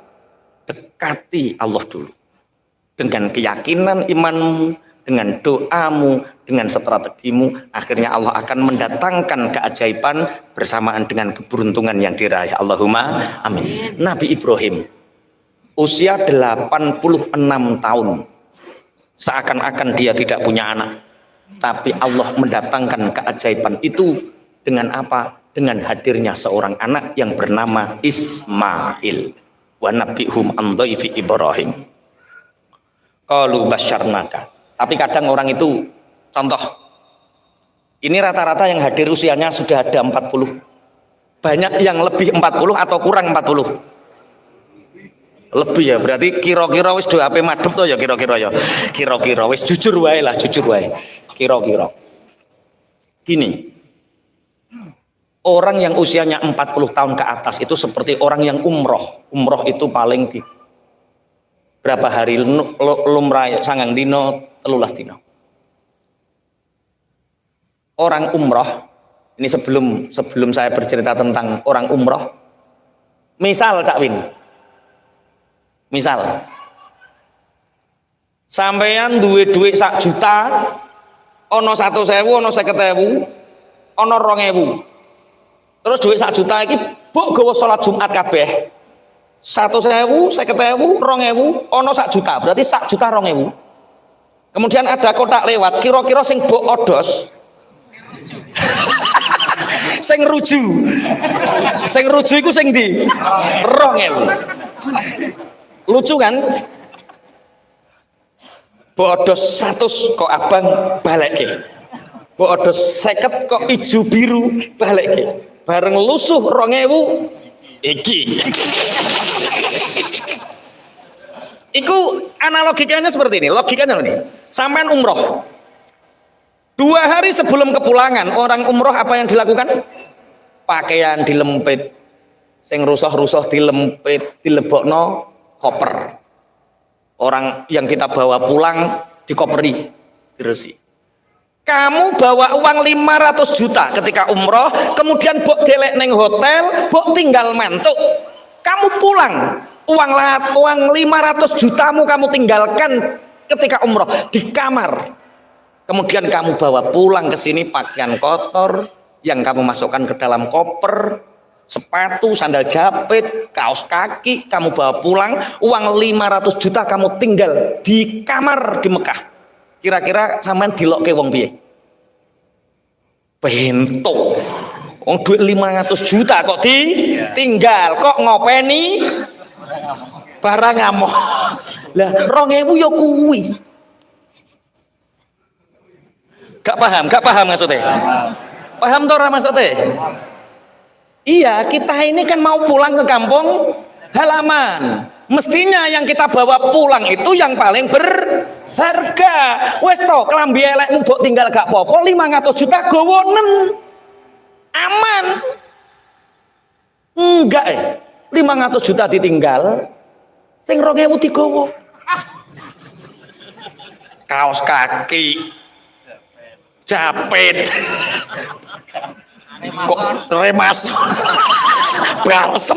dekati Allah dulu dengan keyakinan imanmu, dengan doamu, dengan strategimu, akhirnya Allah akan mendatangkan keajaiban bersamaan dengan keberuntungan yang diraih. Allahumma amin. Nabi Ibrahim usia 86 tahun, seakan-akan dia tidak punya anak, tapi Allah mendatangkan keajaiban itu dengan apa? Dengan hadirnya seorang anak yang bernama Ismail. Wa nabihum an dhaifi Ibrahim. Qalu basyarnaka. Tapi kadang orang itu, contoh, ini rata-rata yang hadir usianya sudah ada 40. Banyak yang lebih 40 atau kurang 40? Lebih ya, berarti kira-kira wis do ape madhep to ya kira-kira ya. Kira-kira wis jujur wae lah, jujur wae. Kira-kira. Gini. Orang yang usianya 40 tahun ke atas itu seperti orang yang umroh. Umroh itu paling di berapa hari lumrah sangang dino, 13 dino. Orang umroh, ini sebelum saya bercerita tentang orang umroh, misal Cak Win, misal sampeyan duwe duit 1 juta, ono 100.000, ono 50.000, ono 2.000. Terus duit 1 juta iki mbok gawa salat Jumat kabeh. 100.000, 50.000, 2.000, ono 1 juta, berarti 1 juta 2.000. Kemudian ada kotak lewat, kira-kira sing mbok odos. Sing ruju. Sing ruju iku sing ndi? 2.000. Lucu kan? Mbok odos 100 kok abang balekke. Mbok odos 50 kok ijo biru balekke. Bareng lusuh 2.000 iki. Iku analogikanya seperti ini, logikanya ini. Sampean umroh. 2 hari sebelum kepulangan, orang umroh apa yang dilakukan? Pakaian dilempit, sing rusuh-rusuh dilempit, dilebokno koper. Orang yang kita bawa pulang dikoperi, diresi. Kamu bawa uang 500 juta ketika umroh, kemudian bok delek neng hotel, bok tinggal mantuk. Kamu pulang, uang 500 jutamu kamu tinggalkan ketika umroh di kamar. Kemudian kamu bawa pulang ke sini pakaian kotor yang kamu masukkan ke dalam koper, sepatu, sandal jepit, kaos kaki, kamu bawa pulang, uang 500 juta kamu tinggal di kamar di Mekah. Kira-kira sampean dilokke wong piye? Bento. Wong duit 500 juta kok ditinggal, kok ngopeni barang ngamuk. Lah 2.000 ya kuwi. Gak paham maksudnya? Paham toh maksudnya? Iya, kita ini kan mau pulang ke kampung halaman. Mestinya yang kita bawa pulang itu yang paling berharga. Wes toh kelambi elekmu mbok tinggal gak apa-apa, 500 juta gowonen. Aman. Enggak 500 juta ditinggal, sing 2.000 digowo. Kaos kaki, japit, kok remas, balsem,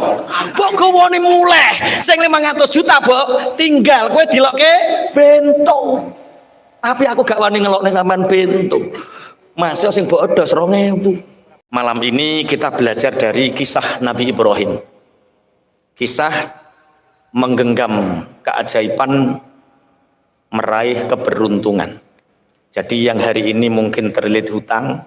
kok gowone mulai, sing 500 juta mbok tinggal, kowe dilokke bento. Tapi aku gak wani ngelokne sampean bento. Masih sing mbok odos 2.000. Malam ini kita belajar dari kisah Nabi Ibrahim. Kisah menggenggam keajaiban, meraih keberuntungan. Jadi yang hari ini mungkin terlilit hutang,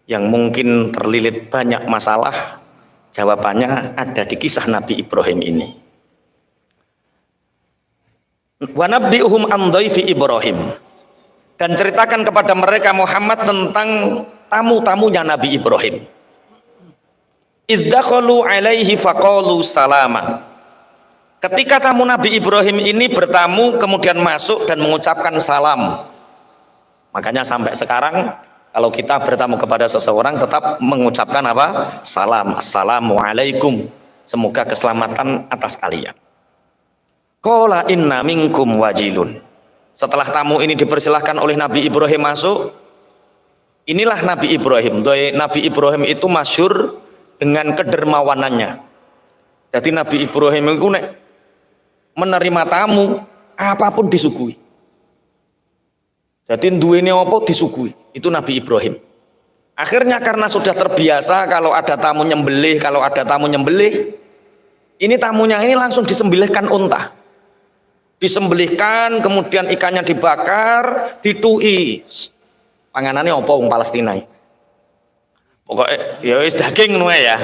yang mungkin terlilit banyak masalah, jawabannya ada di kisah Nabi Ibrahim ini. Wa nabbi'uhum an dhaifi Ibrahim. Dan ceritakan kepada mereka Muhammad tentang tamu-tamunya Nabi Ibrahim. Iddakhalu alaihi faqalu salama. Ketika tamu Nabi Ibrahim ini bertamu kemudian masuk dan mengucapkan salam. Makanya sampai sekarang kalau kita bertamu kepada seseorang tetap mengucapkan apa? Salam. Assalamualaikum. Semoga keselamatan atas kalian. Qala inna minkum wajilun. Setelah tamu ini dipersilahkan oleh Nabi Ibrahim masuk, inilah Nabi Ibrahim. Nabi Ibrahim itu masyhur dengan kedermawanannya. Jadi Nabi Ibrahim itu menerima tamu apapun disuguhi. Jadi duwene apa disuguhi. Itu Nabi Ibrahim. Akhirnya karena sudah terbiasa kalau ada tamu nyembelih, ini tamunya ini langsung disembelihkan unta. Disembelihkan, kemudian ikannya dibakar, ditui. Panganannya apa wong Palestina? Pokoknya ya wis daging ngono ya.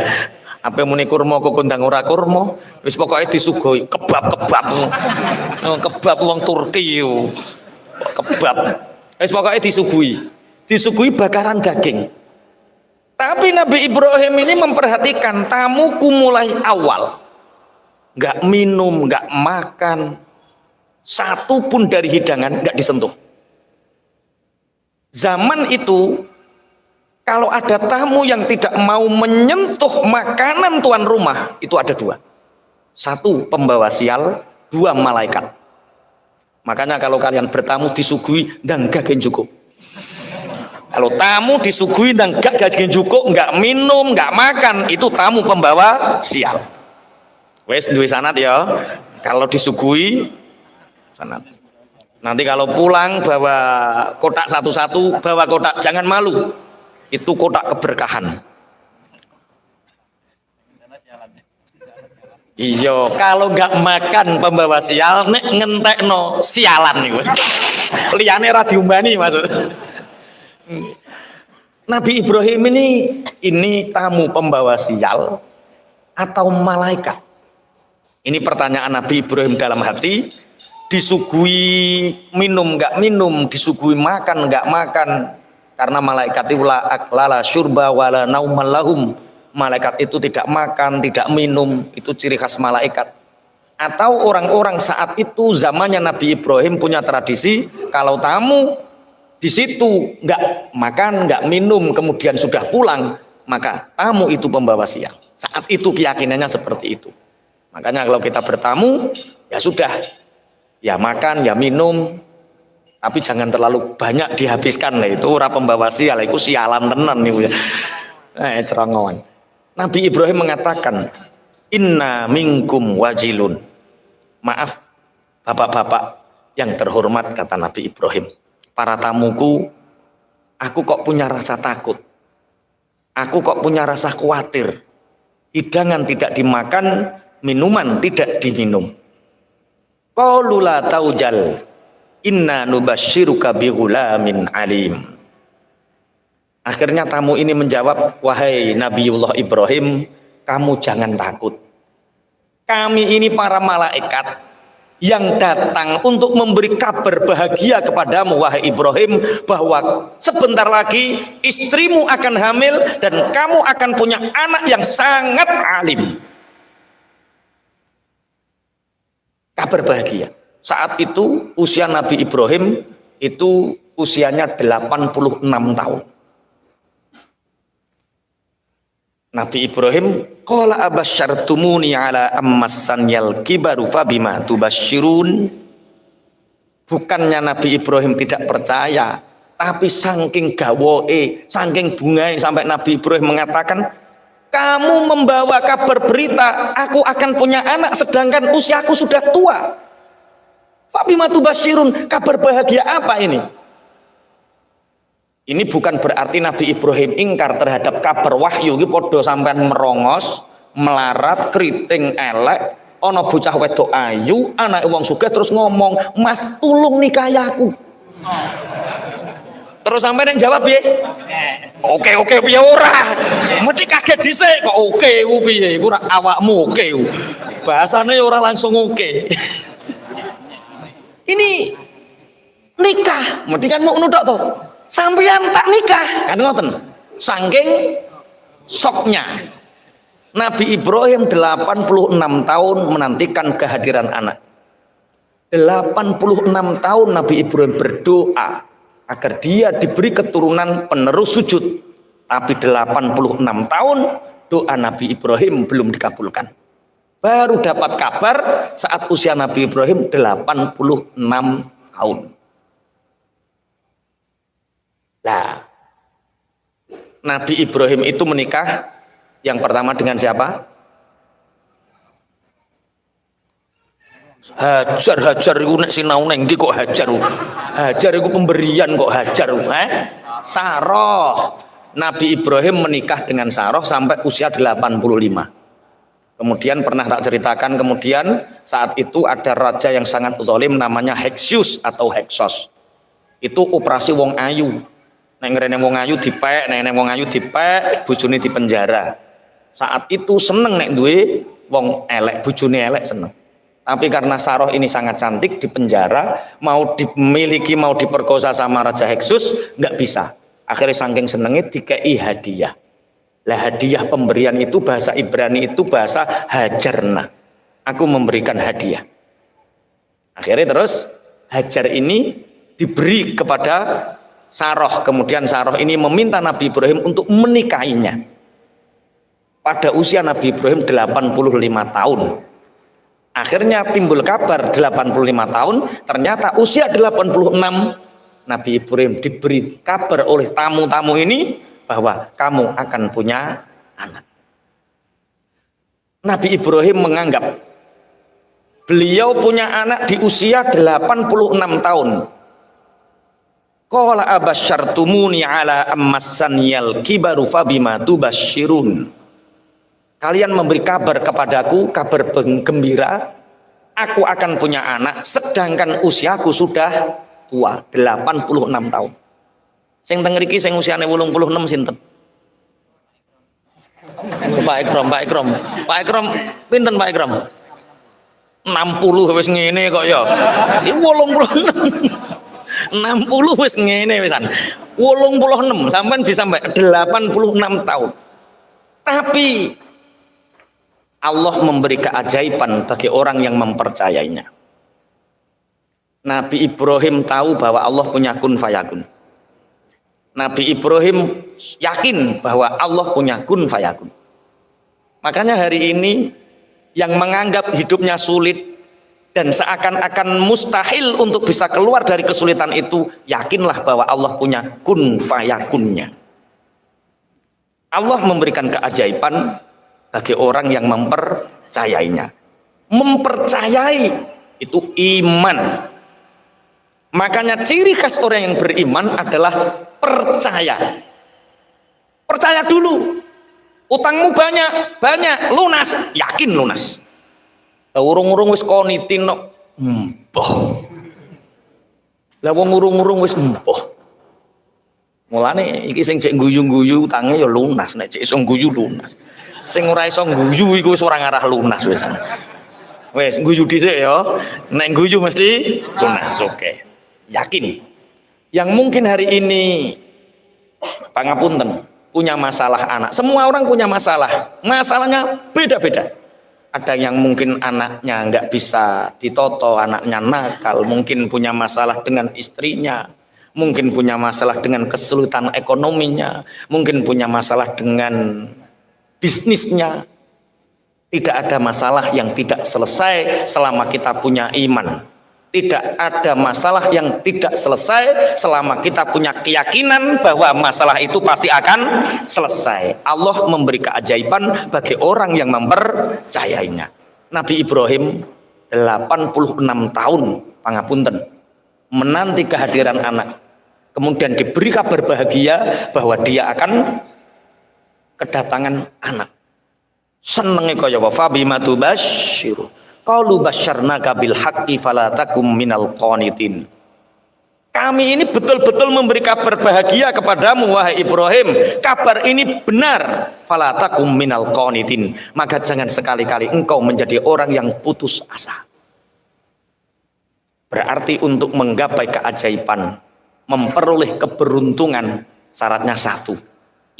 Apa muni kurma kok kondang ora kurma, wis pokoke disuguhi kebab-kebab. Kebab wong Turki yo. Kebab. Wis pokoke disuguhi. Disuguhi bakaran daging. Tapi Nabi Ibrahim ini memperhatikan tamuku mulai awal. Enggak minum, enggak makan. Satu pun dari hidangan nggak disentuh. Zaman itu kalau ada tamu yang tidak mau menyentuh makanan tuan rumah, itu ada dua. Satu pembawa sial, dua malaikat. Makanya kalau kalian bertamu disuguhi dan gak cukup. Kalau tamu disuguhi dan gak cukup, nggak minum, nggak makan, itu tamu pembawa sial. Wes duwe sanad ya. Kalau disuguhi nanti kalau pulang bawa kotak satu-satu, bawa kotak, jangan malu, itu kotak keberkahan. Iya, kalau nggak makan pembawa sial, nek ngentekno sialan nih, liane ra diumbani maksud. Nabi Ibrahim ini tamu pembawa sial atau malaikat? Ini pertanyaan Nabi Ibrahim dalam hati. Disuguhi minum nggak minum, disuguhi makan nggak makan, karena malaikat itu lala syurba wala nauman lahum. Malaikat itu tidak makan, tidak minum, itu ciri khas malaikat. Atau orang-orang saat itu zamannya Nabi Ibrahim punya tradisi kalau tamu di situ nggak makan, nggak minum, kemudian sudah pulang, maka tamu itu pembawa sial. Saat itu keyakinannya seperti itu. Makanya kalau kita bertamu ya sudah. Ya makan, ya minum, tapi jangan terlalu banyak dihabiskan lah, itu ora pembawa sial, itu sialan tenan nih. Cerongoan. Nabi Ibrahim mengatakan, inna minkum wajilun. Maaf, bapak-bapak yang terhormat, kata Nabi Ibrahim. Para tamuku, aku kok punya rasa takut. Aku kok punya rasa khawatir. Hidangan tidak dimakan, minuman tidak diminum. Qalu la taujal inna nubasyiruka bi ghulamin alim. Akhirnya tamu ini menjawab, wahai Nabiullah Ibrahim, kamu jangan takut. Kami ini para malaikat yang datang untuk memberi kabar bahagia kepadamu wahai Ibrahim, bahwa sebentar lagi istrimu akan hamil dan kamu akan punya anak yang sangat alim. Kabar bahagia. Saat itu usia Nabi Ibrahim itu usianya 86 tahun. Nabi Ibrahim qala abasyartumuni ala ammassanyal kibaru fabima tubasyirun. Bukannya Nabi Ibrahim tidak percaya, tapi saking gawoe, saking bungai sampai Nabi Ibrahim mengatakan, kamu membawa kabar berita aku akan punya anak sedangkan usiaku sudah tua. Fabima tubasyirun, kabar bahagia apa ini? Ini bukan berarti Nabi Ibrahim ingkar terhadap kabar wahyu. Iki padha sampean merongos, melarat, keriting elek, ana bocah wedok ayu, anake wong sugih terus ngomong, "Mas, tulung nikahi aku." Terus sampean yang jawab piye? Oke piye ora? Mesti kaget dhisik kok oke ku piye? Iku ora awakmu oke ku. Bahasane ora langsung oke. Ini nikah, mesti kan mau ngono tok to. Sampeyan tak nikah, kan ngoten. Saking soknya. Nabi Ibrahim 86 tahun menantikan kehadiran anak. 86 tahun Nabi Ibrahim berdoa agar dia diberi keturunan penerus sujud. Tapi 86 tahun doa Nabi Ibrahim belum dikabulkan. Baru dapat kabar saat usia Nabi Ibrahim 86 tahun. Nah, Nabi Ibrahim itu menikah yang pertama dengan siapa? Hajar iku nek sinau nang ndi kok Hajar. Hajar iku pemberian kok Hajar. Sarah. Nabi Ibrahim menikah dengan Sarah sampai usia 85. Kemudian pernah tak ceritakan, kemudian saat itu ada raja yang sangat zalim namanya Heksyus atau Heksos. Itu operasi wong ayu. Nek ngrene wong ayu dipek, nek wong ayu dipek, bojone dipenjara. Saat itu seneng nek duwe wong elek, bojone elek seneng. Tapi karena Sarah ini sangat cantik, dipenjara, mau dimiliki, mau diperkosa sama Raja Heksus, nggak bisa. Akhirnya saking senengnya dikei hadiah. Lah hadiah pemberian itu bahasa Ibrani itu bahasa hajarna. Aku memberikan hadiah. Akhirnya terus Hajar ini diberi kepada Sarah. Kemudian Sarah ini meminta Nabi Ibrahim untuk menikahinya. Pada usia Nabi Ibrahim 85 tahun. Akhirnya timbul kabar 85 tahun, ternyata usia 86 Nabi Ibrahim diberi kabar oleh tamu-tamu ini bahwa kamu akan punya anak. Nabi Ibrahim menganggap beliau punya anak di usia 86 tahun. Qala abasyartumuni ala ammassaniyal kibaru fabima tubasyirun. Kalian memberi kabar kepadaku, kabar gembira, aku akan punya anak sedangkan usiaku sudah tua, 86 tahun. Sing teng mriki sing usiane 86 sinten? Pak Ikram, pinten Pak Ikram? 60 wis ngene kok ya. Iki 86. 60 wis ngene wisan. 86 sampean bisa sampai 86 tahun. Tapi Allah memberi keajaiban bagi orang yang mempercayainya. Nabi Ibrahim tahu bahwa Allah punya kun fayakun. Nabi Ibrahim yakin bahwa Allah punya kun fayakun. Makanya hari ini yang menganggap hidupnya sulit dan seakan-akan mustahil untuk bisa keluar dari kesulitan itu, yakinlah bahwa Allah punya kun fayakunnya. Allah memberikan keajaiban bagi orang yang mempercayainya. Mempercayai itu iman. Makanya ciri khas orang yang beriman adalah percaya. Percaya dulu. Utangmu banyak, lunas, yakin lunas. Urung-urung wis konitin no, mboh. Lah wong urung-urung wis mboh. Mulane iki sing cek guyu-guyu utange ya lunas, nek cek iso guyu lunas. Sing ora iso guyu iku wis ora ngarah lunas wis. Wis guyu dhisik ya. Nek guyu mesti lunas, oke. Yakin. Yang mungkin hari ini pangapunten punya masalah anak. Semua orang punya masalah. Masalahnya beda-beda. Ada yang mungkin anaknya nggak bisa ditoto, anaknya nakal, mungkin punya masalah dengan istrinya, mungkin punya masalah dengan kesulitan ekonominya, mungkin punya masalah dengan bisnisnya. Tidak ada masalah yang tidak selesai selama kita punya iman. Tidak ada masalah yang tidak selesai selama kita punya keyakinan bahwa masalah itu pasti akan selesai. Allah memberi keajaiban bagi orang yang mempercayainya. Nabi Ibrahim 86 tahun pangapunten menanti kehadiran anak. kemudian diberi kabar bahagia bahwa dia akan kedatangan anak. Senenge kaya wa fa bima tubasyiru qalu basyarnaka bil haqqi fala takum minal qanitin. Kami ini betul-betul memberi kabar bahagia kepadamu wahai Ibrahim. Kabar ini benar. Fala takum minal qanitin. Maka jangan sekali-kali engkau menjadi orang yang putus asa. Berarti untuk menggapai keajaiban, memperoleh keberuntungan, syaratnya satu,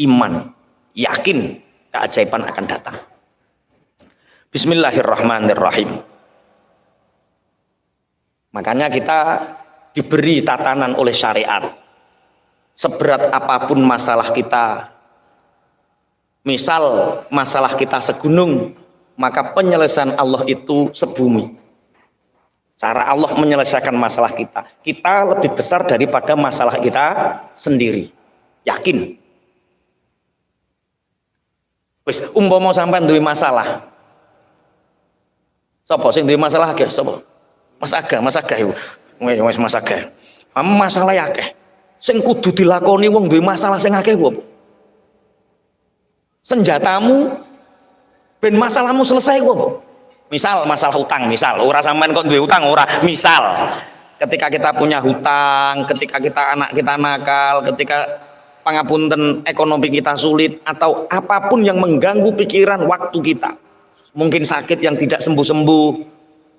iman, yakin keajaiban akan datang. Bismillahirrahmanirrahim. Makanya kita diberi tatanan oleh syariat. Seberat apapun masalah kita, misal masalah kita segunung, maka penyelesaian Allah itu sebumi. Cara Allah menyelesaikan masalah kita, kita lebih besar daripada masalah kita sendiri. Yakin. Wis umpama sampean duwe masalah. Sapa sing duwe masalah akeh? Sapa? Mas Aga iku. Wis Mas Aga. Masalah akeh. Sing kudu dilakoni wong duwe masalah sing akeh ku apa? Senjatamu ben masalahmu selesai ku apa? Misal masalah hutang, misal ora sampean kok duwe hutang ora, misal ketika kita punya hutang, ketika kita anak kita nakal, ketika pangapunten ekonomi kita sulit, atau apapun yang mengganggu pikiran waktu kita, mungkin sakit yang tidak sembuh-sembuh,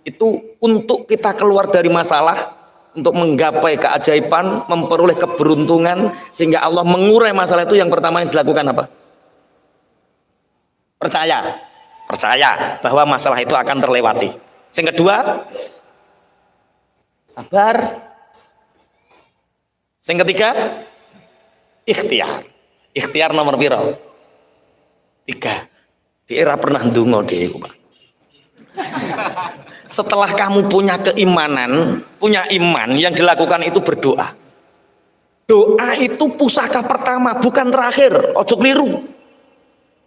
itu untuk kita keluar dari masalah, untuk menggapai keajaiban, memperoleh keberuntungan, sehingga Allah mengurai masalah itu. Yang pertama yang dilakukan apa? Percaya bahwa masalah itu akan terlewati. Yang kedua, sabar. Yang ketiga, ikhtiar nomor piro? 3. Di era pernah ndonga dhewe, Pak. Setelah kamu punya keimanan, punya iman, yang dilakukan itu berdoa. Doa itu pusaka pertama, bukan terakhir. Ojo keliru.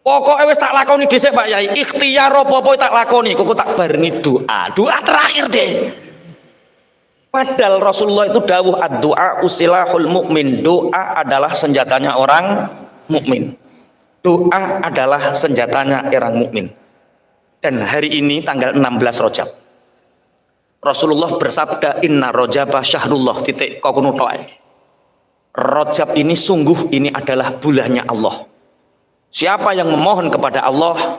Pokoknya wis tak lakoni dhisik Pak Yai. Ikhtiar apa-apa tak lakoni, kok tak barengi doa. Doa terakhir deh. Padahal Rasulullah itu dawuh ad-du'a usilahul mukmin. Doa adalah senjatanya orang mukmin. Doa adalah senjatanya orang mukmin. Dan hari ini tanggal 16 Rajab, Rasulullah bersabda inna rajaba syahrullah titik kokunutoe. Rajab ini sungguh ini adalah bulannya Allah. Siapa yang memohon kepada Allah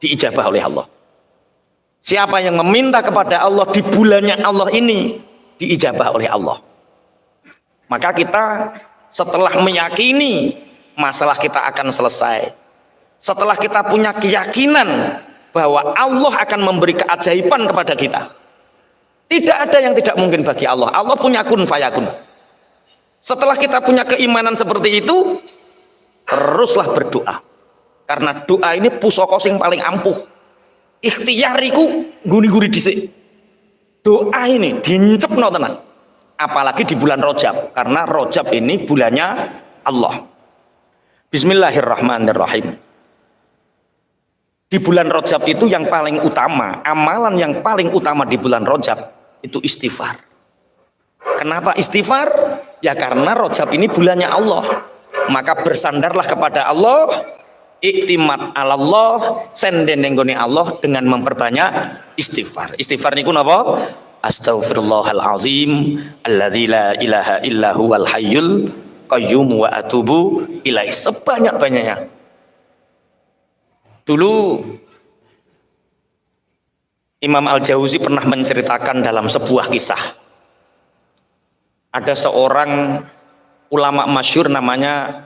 diijabah oleh Allah. Siapa yang meminta kepada Allah di bulannya Allah ini diijabah oleh Allah. Maka kita setelah meyakini masalah kita akan selesai, setelah kita punya keyakinan bahwa Allah akan memberi keajaiban kepada kita, tidak ada yang tidak mungkin bagi Allah. Allah punya kun fayakun. Setelah kita punya keimanan seperti itu, teruslah berdoa. Karena doa ini pusaka sing paling ampuh. Ikhtiariku guri-guri dhisik. Doa ini dincepno tenan. Apalagi di bulan Rajab, karena Rajab ini bulannya Allah. Bismillahirrahmanirrahim. Di bulan Rajab itu yang paling utama, amalan yang paling utama di bulan Rajab itu istighfar. Kenapa istighfar? Ya karena Rajab ini bulannya Allah. Maka bersandarlah kepada Allah, iktimat Allah, senden nenggone Allah dengan memperbanyak istighfar. Istighfar niku napa? Astaghfirullahalazim alladzi la ilaha illa huwal hayyul qayyum wa atubu ilaih. Sebanyak-banyaknya. Dulu Imam Al-Jauzi pernah menceritakan dalam sebuah kisah. Ada seorang ulama masyhur namanya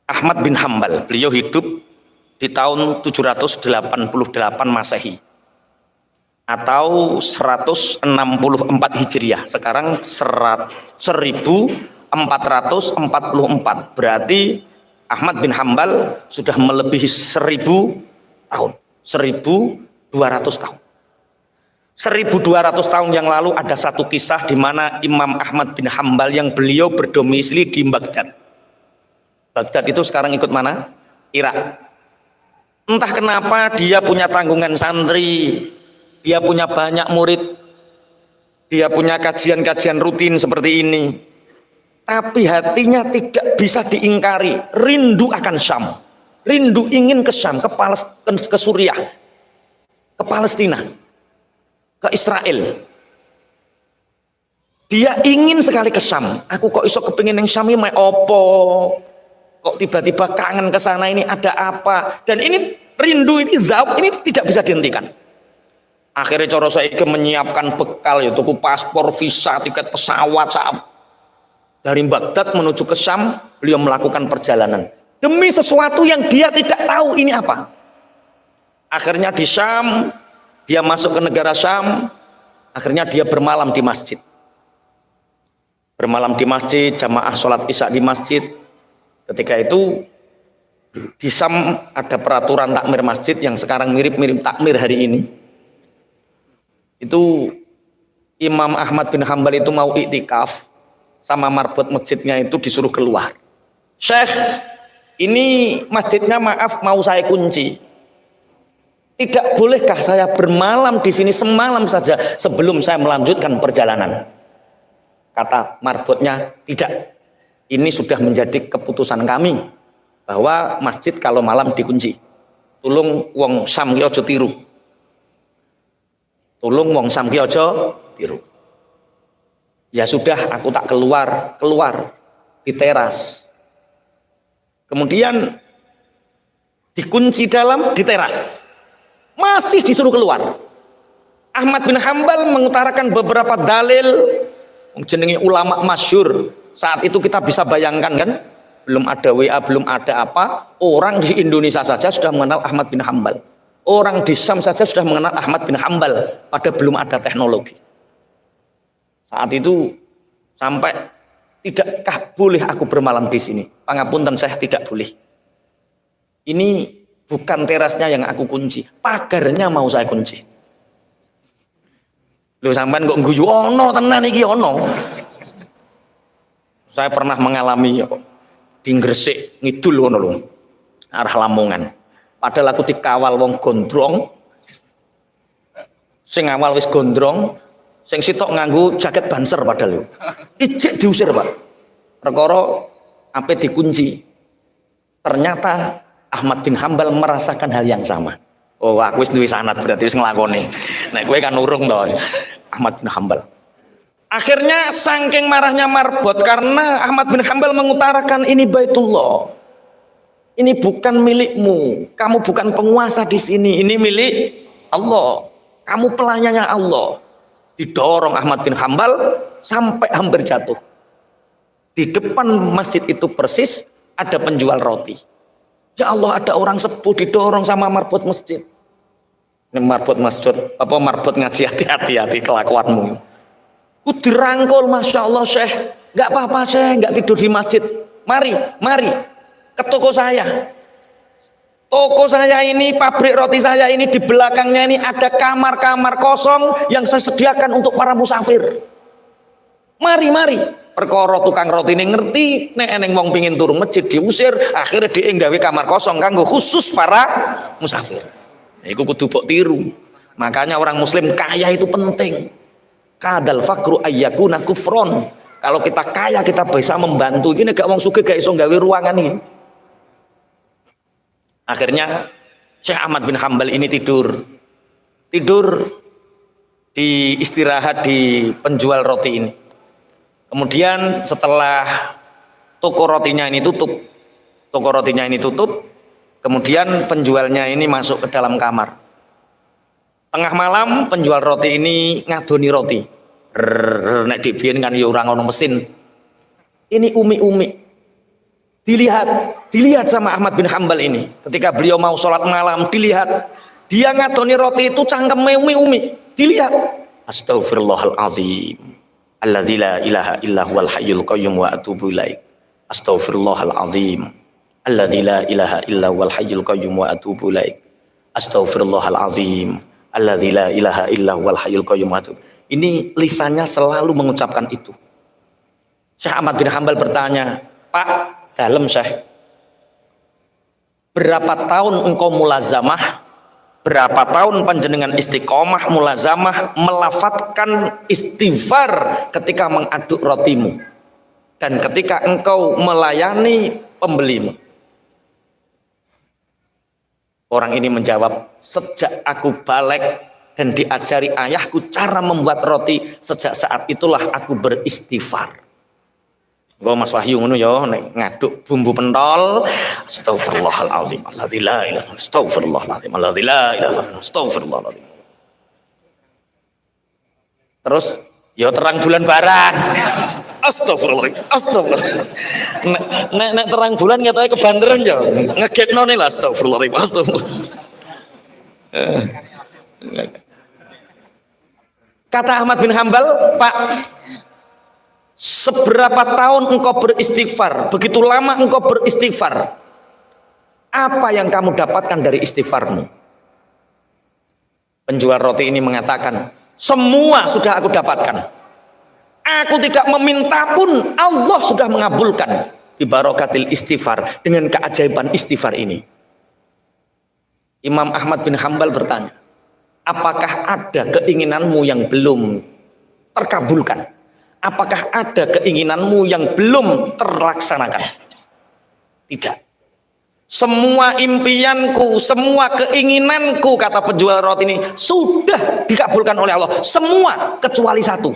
Ahmad bin Hambal. Beliau hidup di tahun 788 Masehi atau 164 Hijriah. Sekarang 1444. Berarti Ahmad bin Hambal sudah melebihi 1000 tahun. 1200 tahun. 1200 tahun yang lalu ada satu kisah di mana Imam Ahmad bin Hambal yang beliau berdomisili di Baghdad. Baghdad itu sekarang ikut mana? Irak. Entah kenapa dia punya tanggungan santri, dia punya banyak murid, dia punya kajian-kajian rutin seperti ini. tapi hatinya tidak bisa diingkari, rindu akan Syam, rindu ingin ke Syam, ke Suriah, ke Palestina, ke Israel. Dia ingin sekali ke Syam. Aku kok iso kepingin yang Syam ini opo? Kok tiba-tiba kangen ke sana, ini ada apa? Dan ini rindu, ini zauq, ini tidak bisa dihentikan. Akhirnya cara saya menyiapkan bekal, yaitu paspor, visa, tiket pesawat. Dari Baghdad menuju ke Syam, beliau melakukan perjalanan demi sesuatu yang dia tidak tahu ini apa. Akhirnya di Syam, dia masuk ke negara Syam. Akhirnya dia bermalam di masjid. Bermalam di masjid, jamaah sholat isya di masjid. Ketika itu di Syam ada peraturan takmir masjid yang sekarang mirip-mirip takmir hari ini. Itu Imam Ahmad bin Hambal itu mau iktikaf, sama marbot masjidnya itu disuruh keluar. Syekh, ini masjidnya maaf mau saya kunci. Tidak bolehkah saya bermalam di sini semalam saja sebelum saya melanjutkan perjalanan? Kata marbotnya, tidak. Ini sudah menjadi keputusan kami bahwa masjid kalau malam dikunci. Tulung wong Syam ki aja tiru. Tulung wong Syam ki aja tiru. Ya sudah, aku tak keluar di teras. Kemudian dikunci di teras. Masih disuruh keluar. Ahmad bin Hambal mengutarakan beberapa dalil. Jenenge ulama masyhur. Saat itu kita bisa bayangkan kan, belum ada WA, belum ada apa, orang di Indonesia saja sudah mengenal Ahmad bin Hambal. Orang di Syam saja sudah mengenal Ahmad bin Hambal, pada belum ada teknologi. Saat itu sampai, tidakkah boleh aku bermalam di sini? Pangapunten, saya tidak boleh. Ini bukan terasnya yang aku kunci, pagarnya mau saya kunci. Lho sampean kok guyu ono tenan iki ono. Saya pernah mengalami di Gresik ngidul ngono lho. Arah Lamongan. Padahal aku dikawal wong gondrong. Sing awal wis gondrong, sing sitok nganggo jaket banser padahal. Ijek diusir, Pak. Perkara ape dikunci. Ternyata Ahmad bin Hambal merasakan hal yang sama. Oh, aku wis duwe sanad berarti wis nglakoni. Nek kowe kan urung to. Ahmad bin Hambal. Akhirnya saking marahnya marbot karena Ahmad bin Hambal mengutarakan ini Baitullah. Ini bukan milikmu. Kamu bukan penguasa di sini. Ini milik Allah. Kamu pelayannya Allah. Didorong Ahmad bin Hambal sampai hampir jatuh. Di depan masjid itu persis ada penjual roti. Ya Allah, ada orang sepuh didorong sama marbot masjid. Ini marbot masjid, apa marbot ngaji, hati-hati kelakuanmu. Ku dirangkul, Masya Allah Syekh, nggak apa-apa Syekh, nggak tidur di masjid. Mari ke toko saya. Toko saya ini, pabrik roti saya ini, di belakangnya ini ada kamar-kamar kosong yang saya sediakan untuk para musafir. Mari. Perkara tukang roti ini ngerti, nek eneng wong pingin turun masjid diusir, akhirnya dia nggawe kamar kosong kanggo khusus para musafir. Iku kudu mbok tiru. Makanya orang muslim kaya itu penting. Kadal fakru ayyakuna kufron. Kalau kita kaya kita bisa membantu. Ini gak wong sugih gak iso nggawe ruangan ini. Akhirnya Syekh Ahmad bin Hambal ini tidur di istirahat di penjual roti ini. Kemudian setelah toko rotinya ini tutup, kemudian penjualnya ini masuk ke dalam kamar. Tengah malam penjual roti ini ngadoni roti. Nek dibiyen kan ya ora ono mesin. Ini umi-umi. Dilihat sama Ahmad bin Hambal ini. Ketika beliau mau sholat malam, dilihat dia ngadoni roti itu cangkeme umi-umi. Dilihat. Astaghfirullahalazim. Alladzi la ilaha illa huwal hayyul qayyum wa atubu ilaik. Astaghfirullahalazim. Alladzi la ilaha illa huwal hayyul qayyum wa atubu ilaik. Astaghfirullahalazim. Alladzi la ilaha illa huwal hayyul qayyum wa atubu. Ini lisannya selalu mengucapkan itu. Syekh Ahmad bin Hambal bertanya, "Pak, dalem Syekh, berapa tahun engkau mulazamah? Berapa tahun panjenengan istiqomah mulazamah melafatkan istighfar ketika mengaduk rotimu?" dan ketika engkau melayani pembelimu. Orang ini menjawab, sejak aku balik dan diajari ayahku cara membuat roti, sejak saat itulah aku beristighfar. Gua Mas Wahyu ngono ya, nek ngaduk bumbu pentol, astagfirullahalazim, alladzi la ilaha illallah, astagfirullahalazim, alladzi la ilaha illallah, astagfirullahalazim. Terus ya terang bulan barang. Astagfirullahaladzim, astagfirullahaladzim. Nek terang bulan ngetoknya kebanderan ya, ngegekno nih lah, astagfirullahaladzim, astagfirullahaladzim. Kata Ahmad bin Hambal, Pak, seberapa tahun engkau beristighfar, begitu lama engkau beristighfar, apa yang kamu dapatkan dari istighfarmu? Penjual roti ini mengatakan, semua sudah aku dapatkan. Aku tidak meminta pun Allah sudah mengabulkan bi barakatil istighfar, dengan keajaiban istighfar ini. Imam Ahmad bin Hambal bertanya, apakah ada keinginanmu yang belum terkabulkan? Apakah ada keinginanmu yang belum terlaksanakan? Tidak. Semua impianku, semua keinginanku, kata penjual roti ini, sudah dikabulkan oleh Allah. Semua kecuali satu.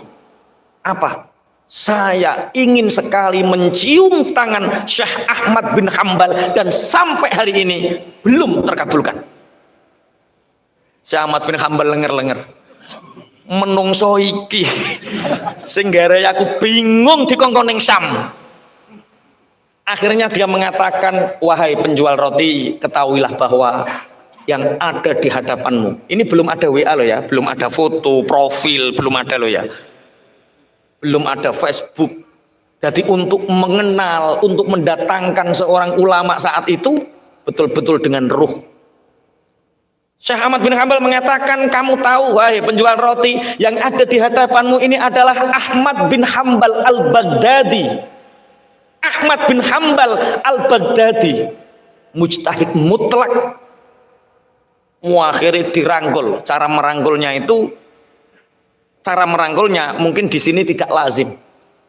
Apa? Saya ingin sekali mencium tangan Syekh Ahmad bin Hambal dan sampai hari ini belum terkabulkan. Syekh Ahmad bin Hambal lenger-lenger. Menungso iki sing garane aku bingung dikongkon ning Syam. Akhirnya dia mengatakan, wahai penjual roti, ketahuilah bahwa yang ada di hadapanmu, ini belum ada WA loh ya, belum ada foto, profil, belum ada loh ya, belum ada Facebook. Jadi untuk mengenal, untuk mendatangkan seorang ulama saat itu betul-betul dengan ruh. Syekh Ahmad bin Hambal mengatakan, kamu tahu wahai penjual roti, yang ada di hadapanmu ini adalah Ahmad bin Hambal al-Baghdadi. Ahmad bin Hambal al-Baghdadi, mujtahid mutlak. Akhirnya dirangkul. Cara merangkulnya mungkin di sini tidak lazim.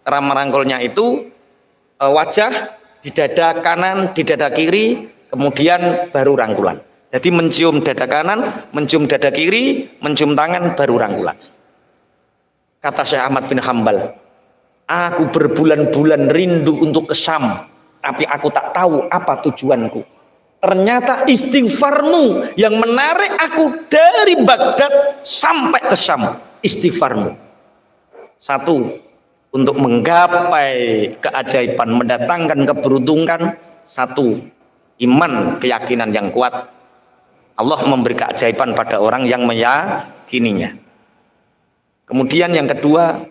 Cara merangkulnya itu wajah, di dada kanan, di dada kiri, kemudian baru rangkulan. Jadi mencium dada kanan, mencium dada kiri, mencium tangan, baru rangkulan. Kata Syekh Ahmad bin Hambal, aku berbulan-bulan rindu untuk ke Syam, tapi aku tak tahu apa tujuanku. Ternyata istighfarmu yang menarik aku dari Baghdad sampai ke Syam. Istighfarmu. Satu, untuk menggapai keajaiban, mendatangkan keberuntungan. Satu, iman, keyakinan yang kuat. Allah memberi keajaiban pada orang yang meyakininya. Kemudian yang kedua,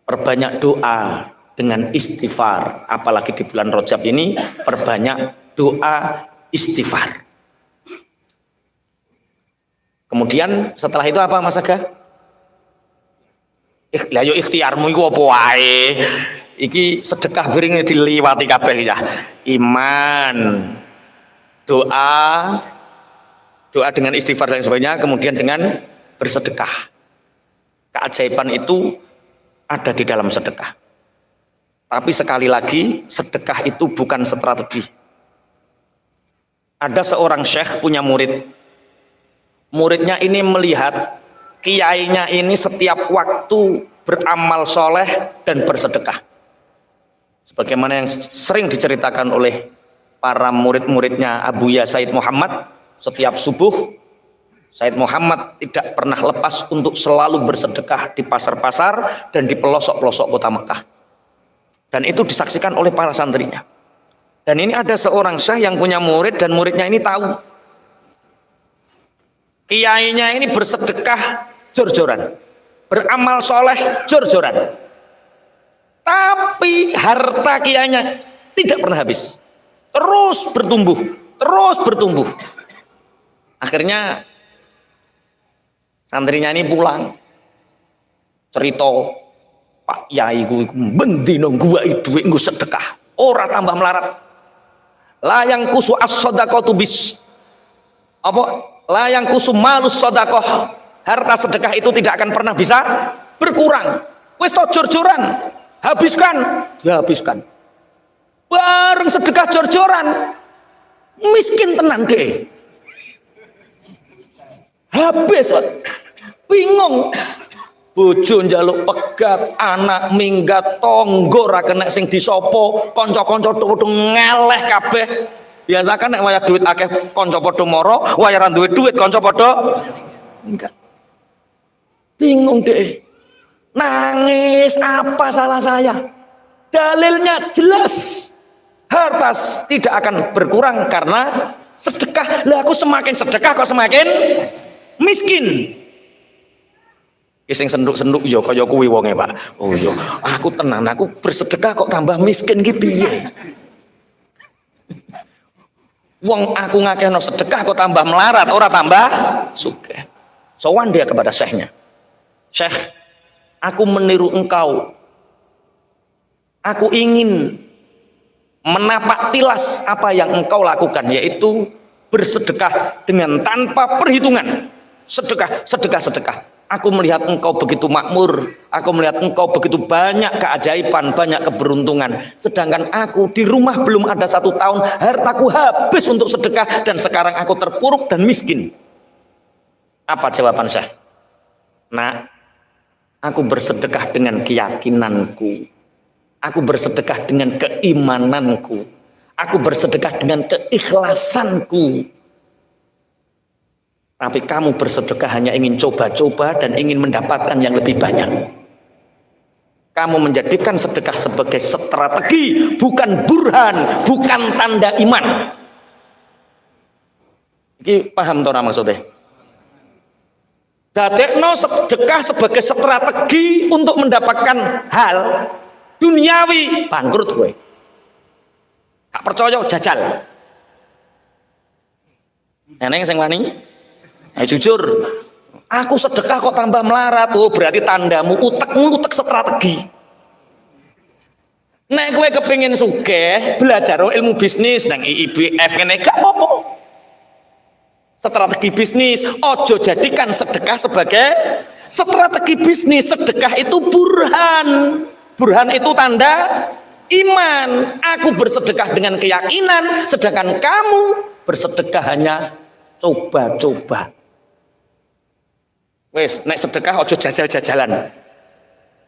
perbanyak doa dengan istighfar. Apalagi di bulan Rajab ini, perbanyak doa istighfar. Kemudian setelah itu apa Mas Aga? Lah yo ikhtiarmu iku apa wae. Iki sedekah biring diliwati kabeh ya. Iman, doa dengan istighfar dan sebagainya, kemudian dengan bersedekah. Keajaiban itu ada di dalam sedekah. Tapi sekali lagi, sedekah itu bukan strategi. Ada seorang syekh punya murid. Muridnya ini melihat kiainya ini setiap waktu beramal soleh dan bersedekah. Sebagaimana yang sering diceritakan oleh para murid-muridnya Abuya Said Muhammad, setiap subuh Said Muhammad tidak pernah lepas untuk selalu bersedekah di pasar-pasar dan di pelosok-pelosok kota Mekah. Dan itu disaksikan oleh para santrinya. Dan ini ada seorang syekh yang punya murid, dan muridnya ini tahu kiainya ini bersedekah jor-joran, beramal soleh jor-joran, tapi harta kiainya tidak pernah habis, terus bertumbuh, terus bertumbuh. Akhirnya santrinya ini pulang cerita, Pak Yai ku mendino gua itu nggo sedekah ora tambah melarat. Layang kusu as-shadaqatu bis apa? Layang kusu malus shadaqah. Harta sedekah itu tidak akan pernah bisa berkurang. Wis to jor-joran. habiskan, dihabiskan. Bareng sedekah jor-joran, miskin tenan deh. Habis, bingung. Bojo njaluk pegat, anak minggat, tonggo ra kena sing disopo, kanca-kanca padha ngeleh kabeh. Biasa kan nek wayah duit akeh kanca padha mara, wayah ra duwe duit kanca padha enggak. Bingung deh. Nangis, apa salah saya? Dalilnya jelas. Harta tidak akan berkurang karena sedekah. Lah aku semakin sedekah kok semakin miskin. Sing senduk-senduk ya kaya kuwi wonge, Pak. Oh iya, aku tenang, aku bersedekah kok tambah miskin ki piye? Wong aku ngakehno sedekah kok tambah melarat, ora tambah sugih. Sowan dia kepada syekhnya. Syekh, aku meniru engkau. Aku ingin menapak tilas apa yang engkau lakukan, yaitu bersedekah dengan tanpa perhitungan. Sedekah, sedekah, sedekah. Aku melihat engkau begitu makmur, aku melihat engkau begitu banyak keajaiban, banyak keberuntungan. Sedangkan aku di rumah belum ada 1 tahun, hartaku habis untuk sedekah dan sekarang aku terpuruk dan miskin. Apa jawaban saya? Nah, aku bersedekah dengan keyakinanku, aku bersedekah dengan keimananku, aku bersedekah dengan keikhlasanku. Tapi kamu bersedekah hanya ingin coba-coba dan ingin mendapatkan yang lebih banyak. Kamu menjadikan sedekah sebagai strategi, bukan burhan, bukan tanda iman. Ini paham toh maksudnya? Dadekno sedekah sebagai strategi untuk mendapatkan hal duniawi, bangkrut gue. Gak percaya jajal. Neneng sing wani? Jujur, aku sedekah kok tambah melarat. Oh, berarti tandamu utekmu utek strategi. Nek kowe kepengin sugih, belajar ilmu bisnis nang IIBF ngene gak apa-apa. Strategi bisnis, ojo jadikan sedekah sebagai strategi bisnis. Sedekah itu burhan. Burhan itu tanda iman. Aku bersedekah dengan keyakinan, sedangkan kamu bersedekah hanya coba-coba. Wes, nek sedekah ojo jajal-jajalan.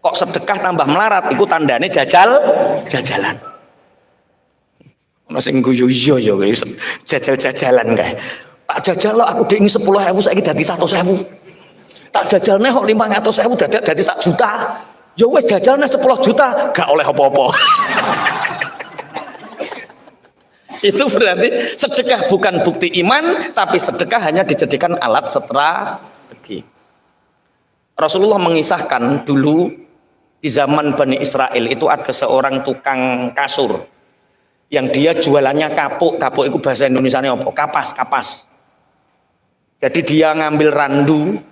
Kok sedekah tambah melarat, iku tandane jajal-jajalan. Ono sing guyu yo guys, jajal-jajalan kae. Tak jajal lo aku diingi 10.000 saiki dadi 100.000. Tak jajalne kok 500.000 dadi 1 juta. Ya wis jajalne 10 juta, gak oleh apa-apa. Itu berarti sedekah bukan bukti iman, tapi sedekah hanya dijadikan alat strategi. Rasulullah mengisahkan dulu di zaman Bani Israel itu ada seorang tukang kasur yang dia jualannya kapuk. Kapuk itu bahasa Indonesianya apa? Kapas, kapas. Jadi dia ngambil randu.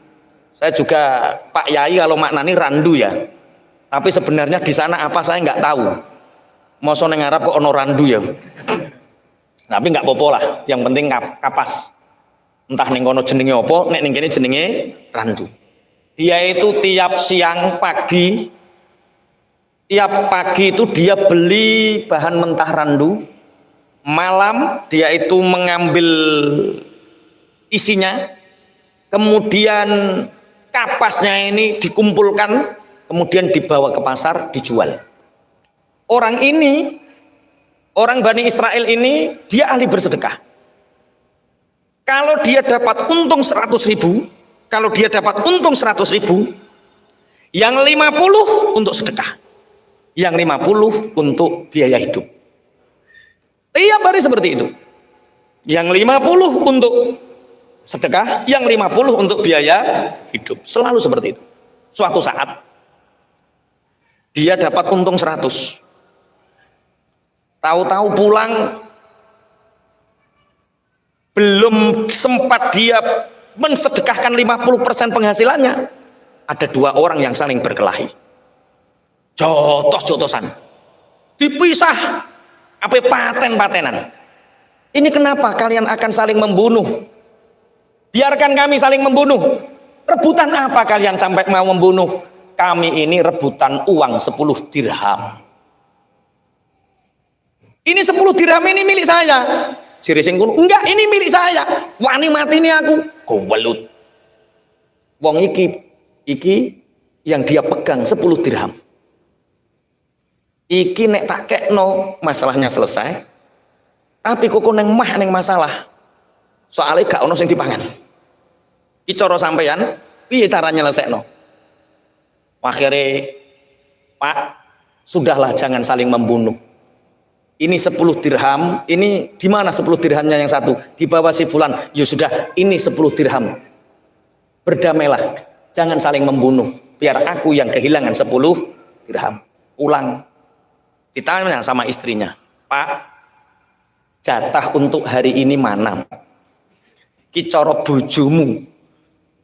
Saya juga Pak Yai kalau maknani randu ya. Tapi sebenarnya di sana apa saya nggak tahu. Mosok nang Arab kok ono randu ya. Tapi nggak apa-apa lah. Yang penting kapas. Entah ning kono jenenge apa, nek ning kene jenenge randu. Dia itu tiap siang pagi, tiap pagi itu dia beli bahan mentah randu. Malam dia itu mengambil isinya, kemudian kapasnya ini dikumpulkan, kemudian dibawa ke pasar dijual. Orang ini, orang Bani Israel ini, dia ahli bersedekah. Kalau dia dapat untung 100.000, kalau dia dapat untung 100.000, yang 50 untuk sedekah, yang 50 untuk biaya hidup. Tiap hari seperti itu. Yang 50 untuk sedekah, yang 50 untuk biaya hidup. Selalu seperti itu. Suatu saat dia dapat untung 100. Tahu-tahu pulang belum sempat dia mensedekahkan 50% penghasilannya, ada 2 orang yang saling berkelahi, jotos-jotosan, dipisah, apa paten-patenan. Ini kenapa kalian akan saling membunuh? Biarkan kami saling membunuh. Rebutan apa kalian sampai mau membunuh? kami ini rebutan uang 10 dirham. Ini 10 dirham ini milik saya. Jere sing ngono, enggak, ini milik saya. Wani mati ini aku. Gowelut. Wong iki yang dia pegang 10 dirham. Iki nek tak kekno masalahnya selesai. Tapi kok neng masalah. Soalnya gak ono sing dipangan. Iki cara sampean piye cara nyelesekno? Akhirnya, Pak, sudahlah jangan saling membunuh. Ini 10 dirham, ini di mana 10 dirhamnya yang satu? Di bawah si fulan. Ya sudah, ini 10 dirham. Berdamailah, jangan saling membunuh. Biar aku yang kehilangan 10 dirham. Pulang. Ditanya sama istrinya, Pak, jatah untuk hari ini mana? Ki cara bojomu.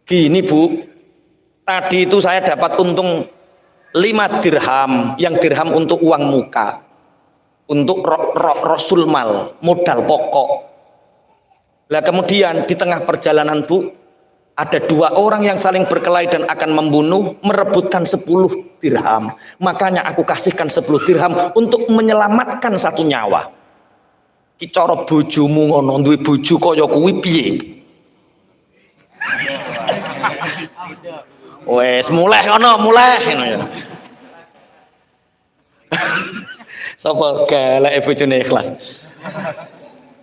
Gini Bu, tadi itu saya dapat untung 5 dirham, yang dirham untuk uang muka, untuk rasul mal, modal pokok. Lah kemudian di tengah perjalanan Bu, ada 2 orang yang saling berkelahi dan akan membunuh, merebutkan 10 dirham. Makanya aku kasihkan 10 dirham untuk menyelamatkan 1 nyawa. Ki cara bojomu ngono, duwe bojo kaya kuwi piye? Wes mulai ngono, mulai ngono ya. Sapa galak bojone ikhlas.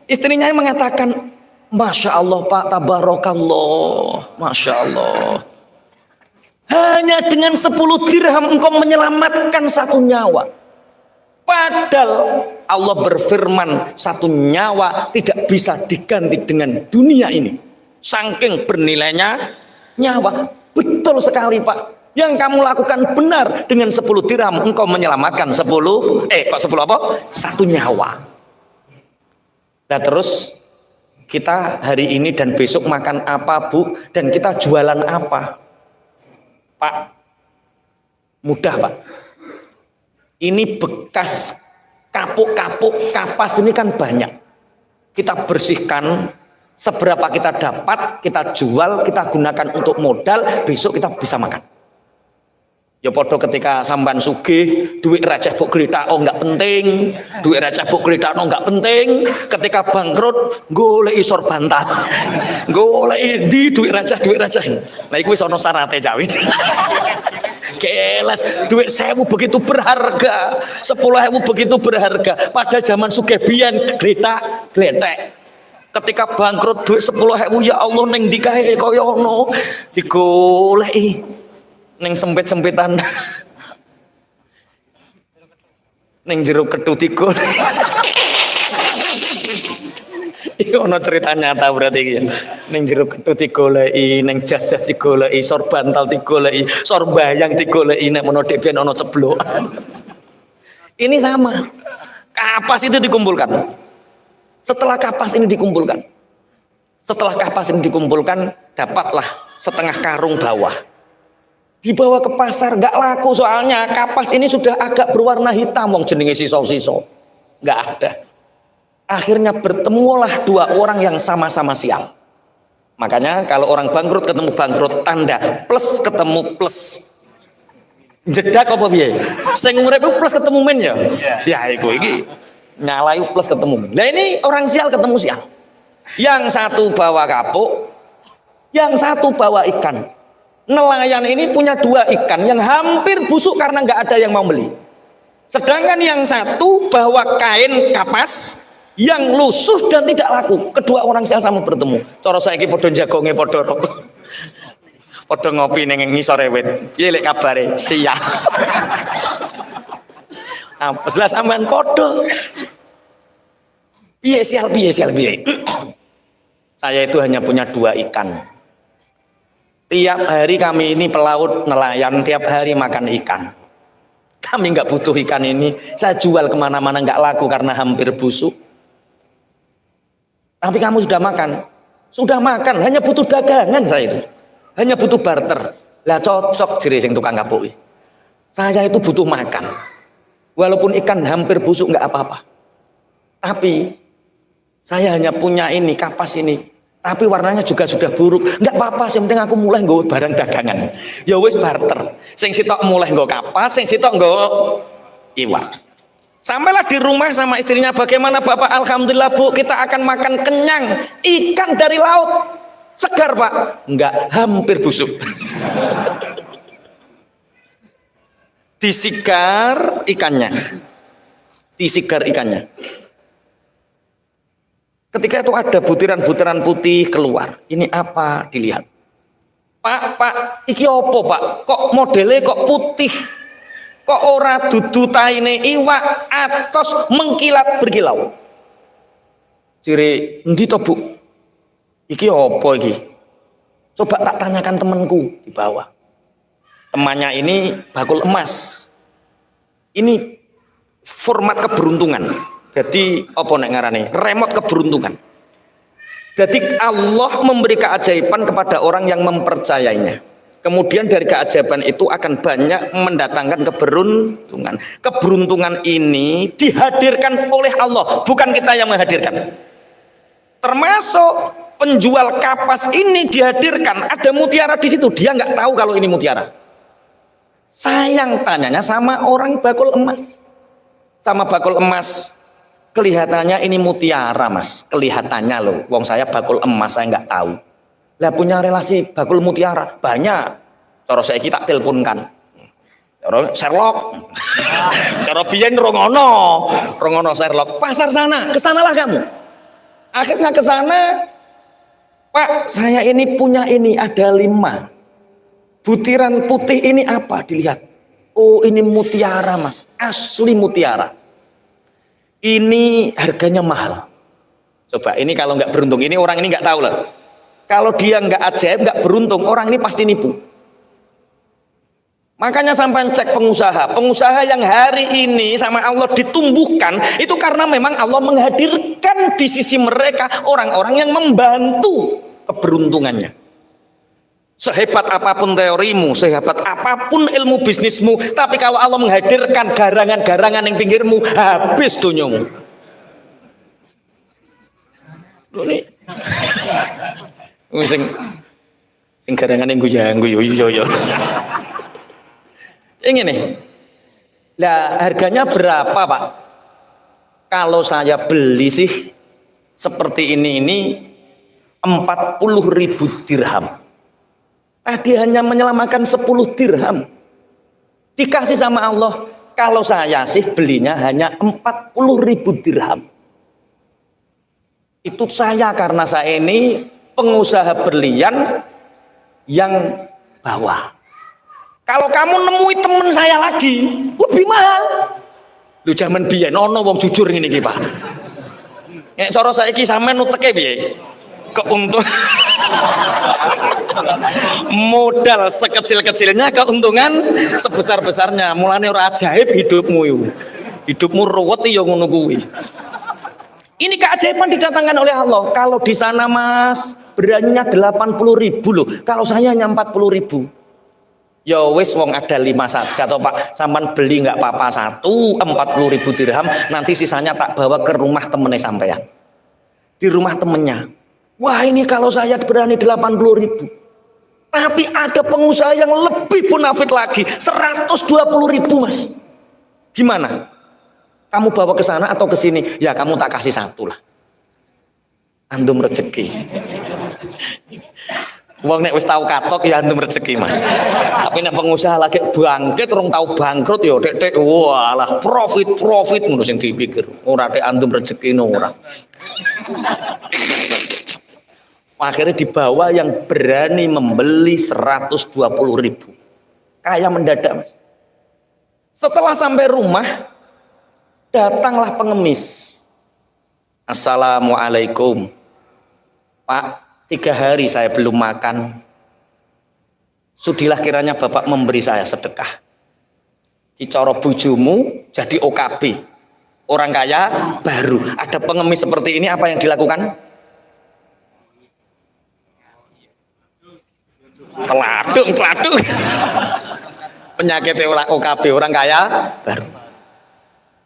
Istrinya mengatakan, Masya Allah Pak, tabarakallah, Masya Allah. Hanya dengan 10 dirham engkau menyelamatkan 1 nyawa. Padahal Allah berfirman 1 nyawa tidak bisa diganti dengan dunia ini. Saking bernilainya nyawa. Betul sekali Pak. Yang kamu lakukan benar, dengan 10 dirham engkau menyelamatkan 10 apa? 1 nyawa. Nah terus kita hari ini dan besok makan apa Bu? Dan kita jualan apa? Pak, mudah Pak. Ini bekas kapuk-kapuk kapas ini kan banyak. Kita bersihkan, seberapa kita dapat, kita jual, kita gunakan untuk modal, besok kita bisa makan. Ya podo ketika samban sugih, duit receh buk gletakno enggak penting, duit receh buk gletakno enggak penting. Ketika bangkrut, goleki sor bantal. Goleki di duit receh. Lah iku wis ana syaraté Jawi. Kelas, duit 1000 begitu berharga, 10.000 begitu berharga. Pada zaman sugih biyen gletak. Ketika bangkrut duit 10.000, ya Allah ning ndi kae kaya ngono. Digoleki. Neng sempit-sempitan neng jeruk ketut ikut. Iku ono cerita nyata berarti iki ya. Neng jeruk ketut digoleki, neng jas-jas digoleki, sor bantal digoleki, sor bayang digoleki, nek menawa dhek ben ono ceblokan. Ini sama. Kapas itu dikumpulkan. Setelah kapas ini dikumpulkan, dapatlah setengah karung bawah. Dibawa ke pasar, nggak laku soalnya kapas ini sudah agak berwarna hitam, wong jenenge siso-siso, nggak ada. Akhirnya bertemulah 2 orang yang sama-sama sial. Makanya kalau orang bangkrut ketemu bangkrut, tanda plus ketemu plus. Jedak apa piye? Sing urip plus ketemu men ya. Ya iku iki nyalai plus ketemu men. Lah ini orang sial ketemu sial. Yang satu bawa kapuk, yang satu bawa ikan. Nelayan ini punya 2 ikan yang hampir busuk karena nggak ada yang mau beli. Sedangkan yang satu bawa kain kapas yang lusuh dan tidak laku. Kedua orang sama bertemu. Cara saiki padha jagonge padha padha ngopi ning ngisor wit. Piye lek kabare? Siap. Apa jelas sampean padha. Piye sial piye. Saya itu hanya punya 2 ikan. Tiap hari kami ini pelaut nelayan, tiap hari makan ikan. Kami nggak butuh ikan ini, saya jual kemana-mana nggak laku karena hampir busuk. Tapi kamu sudah makan, hanya butuh dagangan saya itu, hanya butuh barter. Lah cocok jere sing tukang kapuk. Saya itu butuh makan, walaupun ikan hampir busuk nggak apa-apa. Tapi saya hanya punya ini kapas ini. tapi warnanya juga sudah buruk. Enggak apa-apa, yang penting aku mulai nggawa barang dagangan. Ya wis barter. Sing sitok mulai nggawa kapas, sing sitok nggawa iwak. Sampailah di rumah sama istrinya, bagaimana Bapak? Alhamdulillah Bu, kita akan makan kenyang. Ikan dari laut. Segar Pak? Enggak, hampir busuk. Disigar ikannya. Disigar ikannya. Ketika itu ada butiran-butiran putih keluar. Ini apa? Dilihat. Pak, iki opo Pak? Kok modelnya kok putih? Kok ora dudu taine iwak atos mengkilat berkilau? Ciri, endi to Bu? Iki opo iki? Coba tak tanyakan temanku di bawah. Temannya ini bakul emas. Ini format keberuntungan. Jadi apa nek ngarane? Remote keberuntungan. Jadi Allah memberi keajaiban kepada orang yang mempercayainya. Kemudian dari keajaiban itu akan banyak mendatangkan keberuntungan. Keberuntungan ini dihadirkan oleh Allah, bukan kita yang menghadirkan. Termasuk penjual kapas ini dihadirkan, ada mutiara di situ, dia nggak tahu kalau ini mutiara. Sayang tanyanya sama orang bakul emas. Sama bakul emas. Kelihatannya ini mutiara Mas, kelihatannya loh, wong saya bakul emas saya nggak tahu. Lah punya relasi bakul mutiara banyak. Cara saya kita teleponkan. Cara Sherlock. Cara biyen rongono Sherlock. Pasar sana, kesanalah kamu. Akhirnya ke sana, Pak, saya ini punya ini ada 5. Butiran putih ini apa? Dilihat. Oh, ini mutiara Mas, asli mutiara. Ini harganya mahal. Coba ini kalau nggak beruntung, ini orang ini nggak tahu lah. Kalau dia nggak ajaib, nggak beruntung, orang ini pasti nipu. Makanya sampai cek pengusaha yang hari ini sama Allah ditumbuhkan, itu karena memang Allah menghadirkan di sisi mereka orang-orang yang membantu keberuntungannya. Sehebat apapun teorimu, sehebat apapun ilmu bisnismu, tapi kalau Allah menghadirkan garangan-garangan yang pinggirmu, habis dunyomu. Ini sing garangan yang guyu. Ini nih. Lah harganya berapa, Pak? Kalau saya beli sih seperti ini 40.000 dirham. Tadi hanya menyelamatkan 10 dirham. Dikasih sama Allah. Kalau saya sih belinya hanya 40.000 dirham. Itu saya karena saya ini pengusaha berlian yang bawah. Kalau kamu nemui temen saya lagi, lebih mahal. Lu zaman biyen ono wong jujur ngene iki, Pak. Nek cara saiki sampean nuteke piye? Keuntungan modal sekecil-kecilnya, keuntungan sebesar-besarnya. Mulane ora ajaib hidupmu ruwet ya ngono kuwi. Ini keajaiban didatangkan oleh Allah. Kalau di sana Mas beraninya 80.000 loh, kalau saya hanya 40.000. Ya wis wong ada 5 saja toh Pak, sampean beli nggak apa-apa 40.000 dirham, nanti sisanya tak bawa ke rumah temennya sampean. Di rumah temennya. Wah ini kalau saya berani 80.000. Tapi ada pengusaha yang lebih bonafit lagi, 120.000 Mas. Gimana? Kamu bawa ke sana atau ke sini? Ya kamu tak kasih 1 lah. Antum rezeki. Wong nek wis tau katok ya antum rezeki Mas. Tapi nek pengusaha lagi bangkit urung tau bangkrut ya dek walah profit ngono sing dipikir. Ora dek antum rezeki ora. Akhirnya dibawa yang berani membeli 120.000. Kayak mendadak Mas. Setelah sampai rumah, datanglah pengemis. Assalamualaikum. Pak, 3 hari saya belum makan. Sudilah kiranya Bapak memberi saya sedekah. Dicoro bujumu jadi OKB. Orang kaya baru. Ada pengemis seperti ini, apa yang dilakukan? Teladuk. Penyakit OKB, orang kaya baru.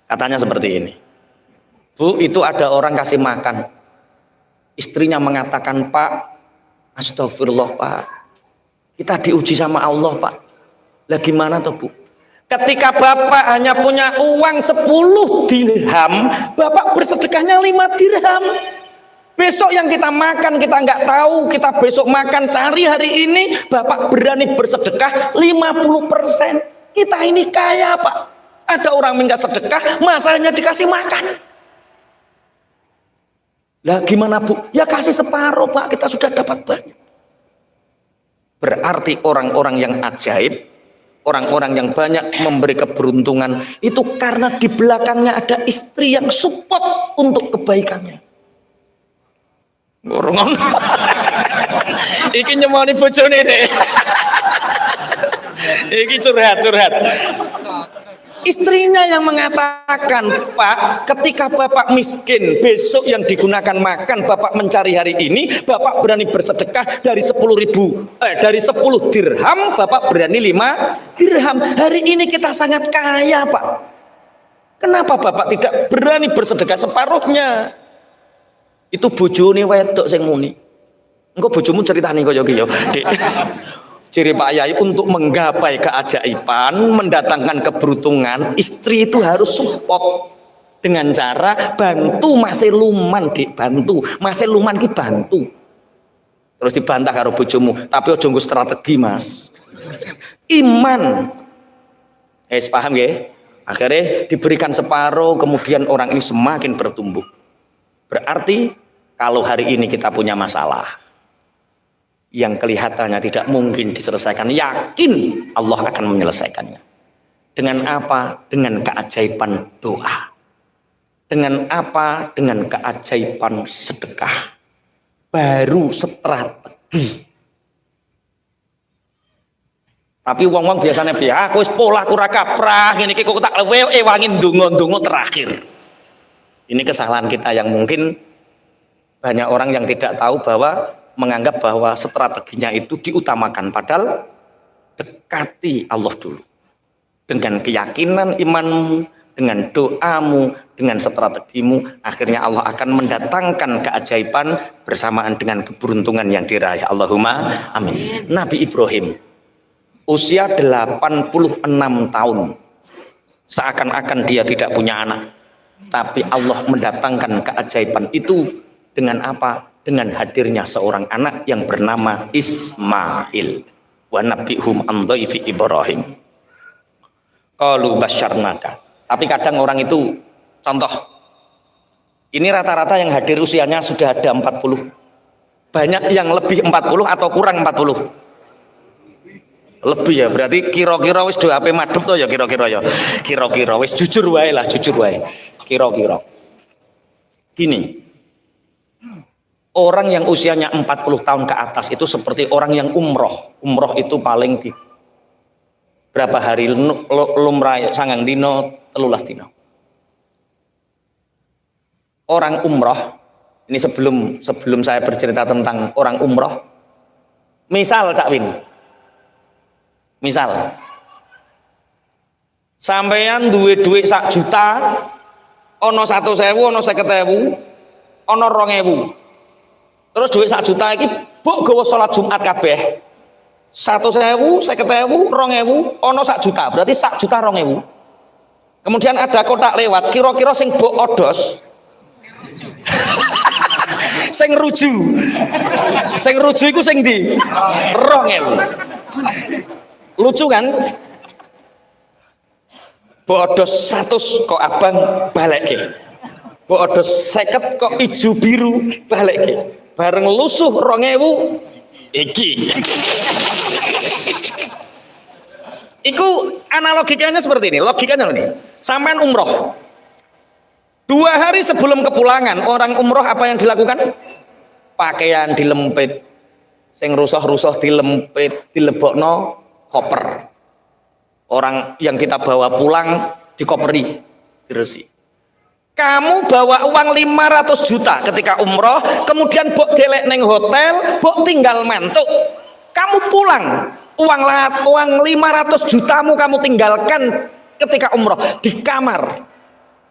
Katanya seperti ini. Bu, itu ada orang kasih makan. Istrinya mengatakan, Pak, astagfirullah Pak, kita diuji sama Allah Pak. Lah gimana tuh Bu? Ketika Bapak hanya punya uang 10 dirham, Bapak bersedekahnya 5 dirham. Besok yang kita makan kita nggak tahu, kita besok makan cari hari ini, Bapak berani bersedekah 50%. Kita ini kaya Pak. Ada orang minta sedekah, masalahnya dikasih makan. Lah gimana Bu? Ya kasih separuh Pak, kita sudah dapat banyak. Berarti orang-orang yang ajaib, orang-orang yang banyak memberi keberuntungan, itu karena di belakangnya ada istri yang support untuk kebaikannya. Ngurung. Iki nyemoni bojone deh. Iki curhat. Istrinya yang mengatakan, Pak, ketika Bapak miskin, besok yang digunakan makan, Bapak mencari hari ini, Bapak berani bersedekah dari 10 dirham, Bapak berani 5 dirham. Hari ini kita sangat kaya, Pak. Kenapa Bapak tidak berani bersedekah separuhnya? Itu bojone wedok sing muni. Engko bojomu ceritani kaya iki ya, Dik. Ciri Pak Yai untuk menggapai keajaiban, mendatangkan keberuntungan, istri itu harus support dengan cara bantu masih luman, Dik, bantu. Masih luman ki bantu. Terus dibantah karo bojomu, tapi ojo nggo strategi, Mas. Iman. Paham ya? Akhirnya diberikan separuh, kemudian orang ini semakin bertumbuh. Berarti kalau hari ini kita punya masalah yang kelihatannya tidak mungkin diselesaikan, yakin Allah akan menyelesaikannya. Dengan apa? Dengan keajaiban doa. Dengan apa? Dengan keajaiban sedekah. Baru strategi. Tapi wong-wong biasanya aku wis pola kurang kaprah, ngene iki kok tak wangin ndonga-ndonga terakhir. Ini kesalahan kita yang mungkin banyak orang yang tidak tahu bahwa menganggap bahwa strateginya itu diutamakan, padahal dekati Allah dulu dengan keyakinan imanmu, dengan doamu, dengan strategimu, akhirnya Allah akan mendatangkan keajaiban bersamaan dengan keberuntungan yang diraih. Allahumma amin. Nabi Ibrahim usia 86 tahun, seakan-akan dia tidak punya anak, tapi Allah mendatangkan keajaiban itu dengan apa? Dengan hadirnya seorang anak yang bernama Ismail. Wa nabihum an dhaifi Ibrahim. Qalu basyarnaka. Tapi kadang orang itu, contoh, ini rata-rata yang hadir usianya sudah ada 40. Banyak yang lebih 40 atau kurang 40? Lebih ya, berarti kira-kira wis do ape madhep to ya, kira-kira ya. Kira-kira wis jujur wae lah, jujur wae. Kira-kira. Gini. Orang yang usianya 40 tahun ke atas itu seperti orang yang umroh. Umroh itu paling di berapa hari lumrah sangang dino 13 dino. Orang umroh, ini sebelum saya bercerita tentang orang umroh, misal Cak Win, misal sampeyan duwe duit 1 juta, ono 100.000, ono 50.000, ono 2.000. Terus duit 1 juta iki mbok gawa salat Jumat kabeh. 100.000, 50.000, 2.000, ono 1 juta. Berarti 1 juta 2.000. Kemudian ada kotak lewat, kira-kira sing mbok odos. Sing ruju. Sing ruju iku sing ndi? 2.000. Lucu kan? Mbok odos 100 kok abang balekke. Mbok odos 50 kok ijo biru balekke. Bareng lusuh 2.000 iki. Iku analogikanya seperti ini, logikanya ini. Sampean umroh 2 hari sebelum kepulangan, orang umroh apa yang dilakukan? Pakaian dilempit, sing rusuh-rusuh dilempit, dilebokno koper. Orang yang kita bawa pulang dikoperi, diresi. Kamu bawa uang 500 juta ketika umroh, kemudian bok delek neng hotel, bok tinggal mantuk. Kamu pulang, uang 500 jutamu kamu tinggalkan ketika umroh di kamar.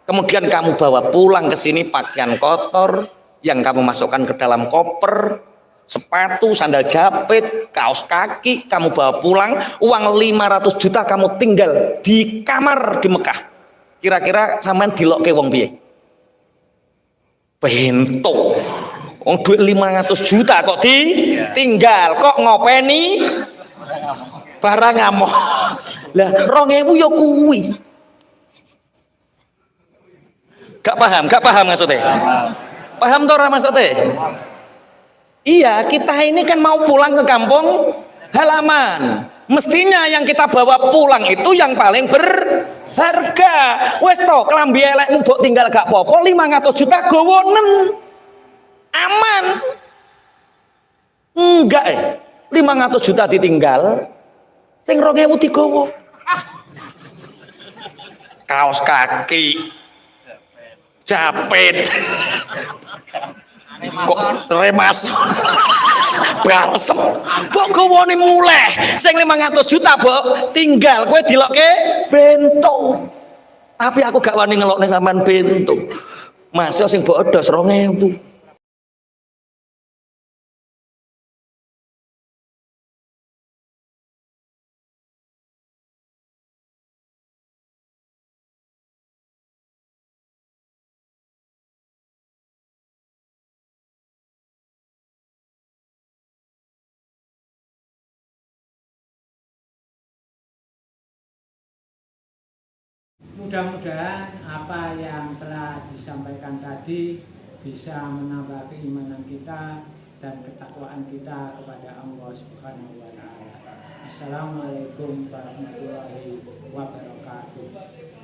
Kemudian kamu bawa pulang ke sini pakaian kotor, yang kamu masukkan ke dalam koper, sepatu, sandal jepit, kaos kaki, kamu bawa pulang, uang 500 juta kamu tinggal di kamar di Mekah. Kira-kira sampean dilokke wong piye? Bento. Wong duit 500 juta kok ditinggal, kok ngopeni barang ngamuk. Lah 2000 ya kuwi. Gak paham maksudnya? Paham toh maksudnya? Iya, kita ini kan mau pulang ke kampung halaman. Mestinya yang kita bawa pulang itu yang paling berharga. Wes toh, kelambi elekmu mbok tinggal gak apa-apa, 500 juta gowonen. Aman. Enggak 500 juta ditinggal, sing 2000 digowo. Kaos kaki, japit, kok remas, balsem, kok gowone mulai, sing 500 juta mbok tinggal, kowe dilokke bento. Tapi aku gak wani ngelokne sampean bento. Masih sing mbok edos 2000. Mudah-mudahan apa yang telah disampaikan tadi bisa menambah keimanan kita dan ketakwaan kita kepada Allah Subhanahu wa taala. Assalamualaikum warahmatullahi wabarakatuh.